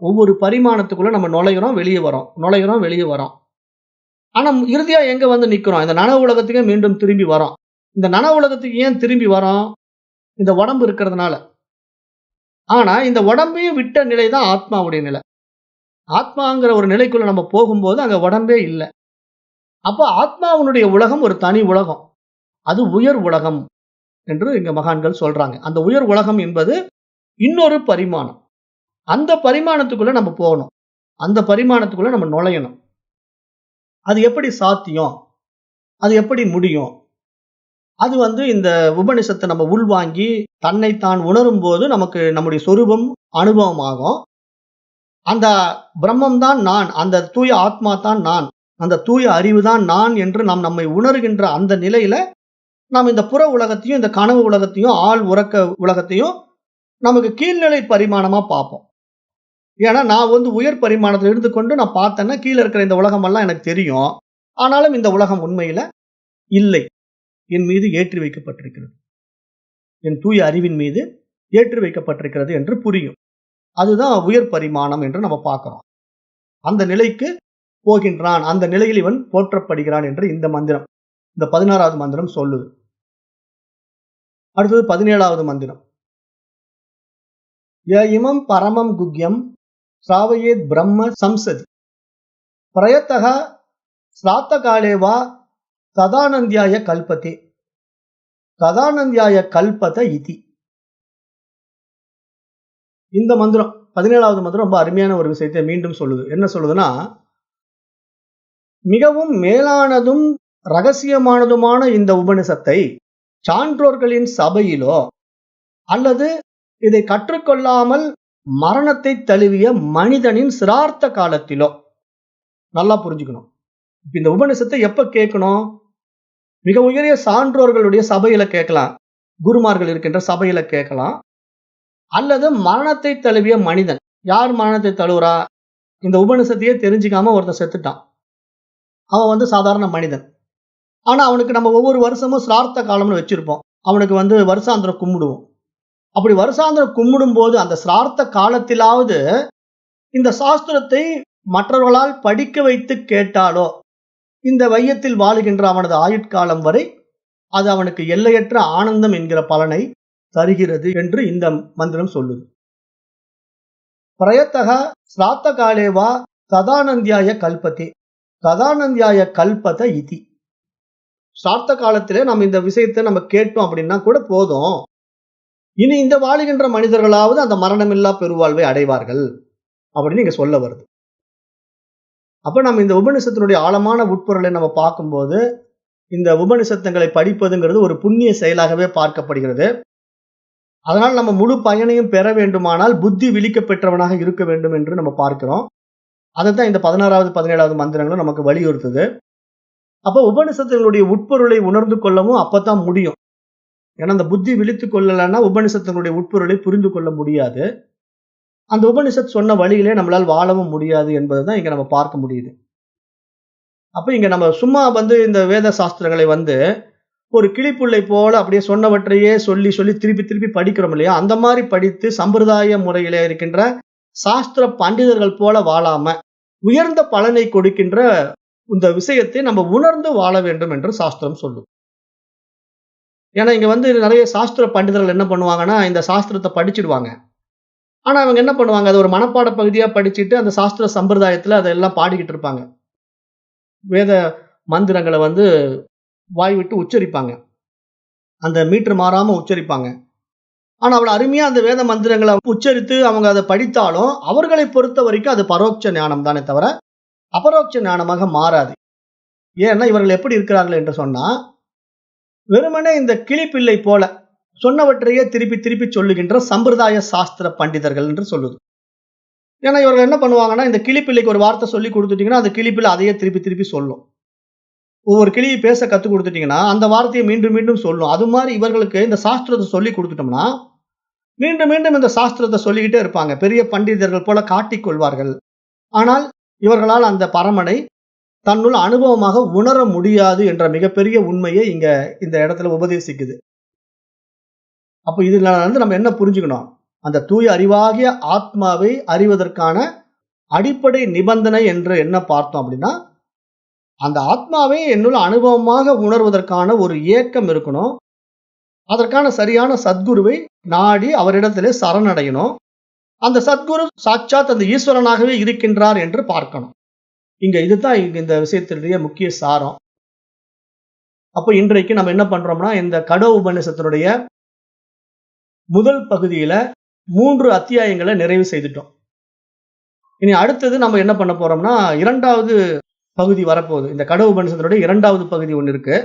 ஒவ்வொரு பரிமாணத்துக்குள்ள நம்ம நுழைகிறோம், வெளியே வரோம். நுழைகிறோம், வெளியே வரோம். ஆனா இறுதியா எங்க வந்து நிக்கிறோம்? இந்த நனவு உலகத்துக்கே மீண்டும் திரும்பி வரோம். இந்த நனவு உலகத்துக்கு ஏன் திரும்பி வரோம்? இந்த உடம்பு இருக்கிறதுனால. ஆனா இந்த உடம்பையும் விட்ட நிலை தான் ஆத்மாவுடைய நிலை. ஆத்மாங்கிற ஒரு நிலைக்குள்ள நம்ம போகும்போது அங்க உடம்பே இல்ல. அப்ப ஆத்மாவினுடைய உலகம் ஒரு தனி உலகம். அது உயர் உலகம் என்று இங்க மகான்கள் சொல்றாங்க. அந்த உயர் உலகம் என்பது இன்னொரு பரிமாணம். அந்த பரிமாணத்துக்குள்ள நம்ம போகணும். அந்த பரிமாணத்துக்குள்ள நம்ம நுழையணும். அது எப்படி சாத்தியம்? அது எப்படி முடியும்? அது வந்து இந்த உபனிஷத்தை நம்ம உள்வாங்கி தன்னைத்தான் உணரும்போது நமக்கு நம்முடைய சொரூபம் அனுபவமாகும். அந்த பிரம்மம் தான் நான், அந்த தூய ஆத்மா தான் நான், அந்த தூய அறிவு தான் நான் என்று நாம் நம்மை உணர்கின்ற அந்த நிலையில நாம் இந்த புற உலகத்தையும், இந்த கனவு உலகத்தையும், ஆள் உறக்க உலகத்தையும் நமக்கு கீழ்நிலை பரிமாணமா பார்ப்போம். ஏன்னா நான் வந்து உயர் பரிமாணத்துல இருந்து கொண்டு நான் பார்த்தேன்னா கீழே இருக்கிற இந்த உலகம் எல்லாம் எனக்கு தெரியும். ஆனாலும் இந்த உலகம் உண்மையில இல்லை. என் மீது ஏற்றி வைக்கப்பட்டிருக்கிறது. என் தூய அறிவின் மீது ஏற்றி வைக்கப்பட்டிருக்கிறது என்று புரியும். அதுதான் உயர் பரிமாணம் என்று நம்ம பார்க்கிறோம். அந்த நிலைக்கு போகின்றான், அந்த நிலையில் இவன் போற்றப்படுகிறான் என்று இந்த மந்திரம், இந்த 16வது மந்திரம் சொல்லுது. அடுத்தது 17வது மந்திரம். ய இமம் பரமம் குக்யம் ஸ்ராவயேத் பிரம்ம சம்சதி பிரயத்தக ஸ்ராத்த காலே வா ததானந்தியாய கல்பதே ததானந்தியாய கல்பத இதி. இந்த மந்திரம் 17வது மந்திரம் ரொம்ப அருமையான ஒரு விஷயத்தை மீண்டும் சொல்லுது. என்ன சொல்லுதுன்னா, மிகவும் மேலானதும் ரகசியமானதுமான இந்த உபனிஷத்தை சான்றோர்களின் சபையிலோ அல்லது இதை கற்றுக்கொள்ளாமல் மரணத்தை தழுவிய மனிதனின் சிரார்த்த காலத்திலோ, நல்லா புரிஞ்சுக்கணும். இந்த உபனிஷத்தை எப்ப கேட்கணும்? மிக உயரிய சான்றோர்களுடைய சபையில கேட்கலாம், குருமார்கள் இருக்கின்ற சபையில கேட்கலாம். அல்லது மரணத்தை தழுவிய மனிதன். யார் மரணத்தை தழுவுறா? இந்த உபனிஷத்தையே தெரிஞ்சுக்காம ஒருத்தன் செத்துட்டான். அவன் வந்து சாதாரண மனிதன். ஆனா அவனுக்கு நம்ம ஒவ்வொரு வருஷமும் சிரார்த்த காலம்னு வச்சிருப்போம். அவனுக்கு வந்து வருஷாந்திரம் கும்பிடுவோம். அப்படி வருஷாந்திரம் கும்பிடும் போது அந்த சிரார்த்த காலத்திலாவது இந்த சாஸ்திரத்தை மற்றவர்களால் படிக்க வைத்து கேட்டாலோ, இந்த வையத்தில் வாழுகின்ற அவனது ஆயுட்காலம் வரை அது அவனுக்கு எல்லையற்ற ஆனந்தம் என்கிற பலனை தருகிறது என்று இந்த மந்திரம் சொல்லுது. பிரயத்தக ஸ்ராத்த காலேவா ததானந்தியாய கல்பதே ததானந்தியாய கல்பத இதி. ஸ்ரார்த்த காலத்திலே நம்ம இந்த விஷயத்தை நம்ம கேட்டோம் அப்படின்னா கூட போதும், இனி இந்த வாழுகின்ற மனிதர்களாவது அந்த மரணமில்லா பெருவாழ்வை அடைவார்கள் அப்படின்னு நீங்க சொல்ல வருது. அப்ப நம்ம இந்த உபனிஷத்தினுடைய ஆழமான உட்பொருளை நம்ம பார்க்கும்போது இந்த உபனிஷத்துங்களை படிப்பதுங்கிறது ஒரு புண்ணிய செயலாகவே பார்க்கப்படுகிறது. அதனால் நம்ம முழு பயனையும் பெற வேண்டுமானால் புத்தி விழிக்க பெற்றவனாக இருக்க வேண்டும் என்று நம்ம பார்க்கிறோம். அதைத்தான் இந்த 16வது 17வது மந்திரங்களும் நமக்கு வலியுறுத்துது. அப்ப உபனிஷத்துகளுடைய உட்பொருளை உணர்ந்து கொள்ளவும் அப்பதான் முடியும். ஏன்னா அந்த புத்தி விழித்துக் கொள்ளலைன்னா உபனிஷத்தினுடைய உட்பொருளை புரிந்து கொள்ள முடியாது. அந்த உபனிஷத் சொன்ன வழியிலே நம்மளால் வாழவும் முடியாது என்பதுதான் இங்க நம்ம பார்க்க முடியுது. அப்ப இங்க நம்ம சும்மா வந்து இந்த வேத சாஸ்திரங்களை வந்து ஒரு கிளிப்புள்ளை போல அப்படியே சொன்னவற்றையே சொல்லி சொல்லி திருப்பி திருப்பி படிக்கிறோம் இல்லையா? அந்த மாதிரி படித்து சம்பிரதாய முறையிலே இருக்கின்ற சாஸ்திர பண்டிதர்கள் போல வாழாம உயர்ந்த பலனை கொடுக்கின்ற இந்த விஷயத்தை நம்ம உணர்ந்து வாழ வேண்டும் என்று சாஸ்திரம் சொல்லும். ஏன்னா இங்க வந்து நிறைய சாஸ்திர பண்டிதர்கள் என்ன பண்ணுவாங்கன்னா, இந்த சாஸ்திரத்தை படிச்சிடுவாங்க. ஆனா அவங்க என்ன பண்ணுவாங்க, அது ஒரு மனப்பாட பகுதியா படிச்சுட்டு அந்த சாஸ்திர சம்பிரதாயத்துல அதெல்லாம் பாடிக்கிட்டு இருப்பாங்க. வேத மந்திரங்களை வந்து வாய் விட்டு உச்சரிப்பாங்க. அந்த மீட்டர் மாறாம உச்சரிப்பாங்க. ஆனா அவ்வளவு அருமையா அந்த வேத மந்திரங்களை உச்சரித்து அவங்க அதை படித்தாலும் அவர்களை பொறுத்த வரைக்கும் அது பரோட்ச ஞானம் தானே தவிர அபரோட்ச ஞானமாக மாறாது. ஏன்னா இவர்கள் எப்படி இருக்கிறார்கள் என்று சொன்னா, வெறுமனே இந்த கிளிப்பிள்ளை போல சொன்னவற்றையே திருப்பி திருப்பி சொல்லுகின்ற சம்பிரதாய சாஸ்திர பண்டிதர்கள் என்று சொல்லுது. ஏன்னா இவர்கள் என்ன பண்ணுவாங்கன்னா, இந்த கிளிப்பிள்ளைக்கு ஒரு வார்த்தை சொல்லி கொடுத்துட்டீங்கன்னா அந்த கிளிப்பிள்ளை அதையே திருப்பி திருப்பி சொல்லும். ஒவ்வொரு கிளியை பேச கற்றுக் கொடுத்துட்டீங்கன்னா அந்த வார்த்தையை மீண்டும் மீண்டும் சொல்லும். அது மாதிரி இவர்களுக்கு இந்த சாஸ்திரத்தை சொல்லி கொடுத்துட்டோம்னா மீண்டும் மீண்டும் இந்த சாஸ்திரத்தை சொல்லிக்கிட்டே இருப்பாங்க. பெரிய பண்டிதர்கள் போல காட்டிக் கொள்வார்கள். ஆனால் இவர்களால் அந்த பரமனை தன்னுள் அனுபவமாக உணர முடியாது என்ற மிகப்பெரிய உண்மையை இங்க இந்த இடத்துல உபதேசிக்குது. அப்ப இதுல வந்து நம்ம என்ன புரிஞ்சுக்கணும், அந்த தூய அறிவாகிய ஆத்மாவை அறிவதற்கான அடிப்படை நிபந்தனை என்று என்ன பார்த்தோம் அப்படின்னா, அந்த ஆத்மாவை என்னுள்ள அனுபவமாக உணர்வதற்கான ஒரு ஏக்கம் இருக்கணும். அதற்கான சரியான சத்குருவை நாடி அவரிடத்திலே சரணடையணும். அந்த சத்குரு சாட்சாத் அந்த ஈஸ்வரனாகவே இருக்கின்றார் என்று பார்க்கணும். இதுதான் இந்த விஷயத்தினுடைய முக்கிய சாரம். அப்ப இன்றைக்கு நம்ம என்ன பண்றோம்னா, இந்த கட உபநிஷத்தினுடைய முதல் பகுதியில 3 அத்தியாயங்களை நிறைவு செய்துட்டோம். இனி அடுத்தது நம்ம என்ன பண்ண போறோம்னா, 2வது பகுதி வரப்போகுது. இந்த கட உபநிஷத்தினுடைய 2வது பகுதி ஒண்ணு இருக்கு.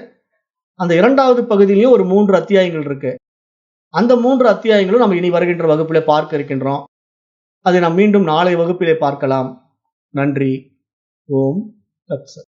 அந்த 2வது பகுதியிலயும் ஒரு 3 அத்தியாயங்கள் இருக்கு. அந்த 3 அத்தியாயங்களும் நம்ம இனி வருகின்ற வகுப்பிலே பார்க்க இருக்கின்றோம். அதை நாம் மீண்டும் நாளை வகுப்பிலே பார்க்கலாம். நன்றி. ஓம் தத் சத்.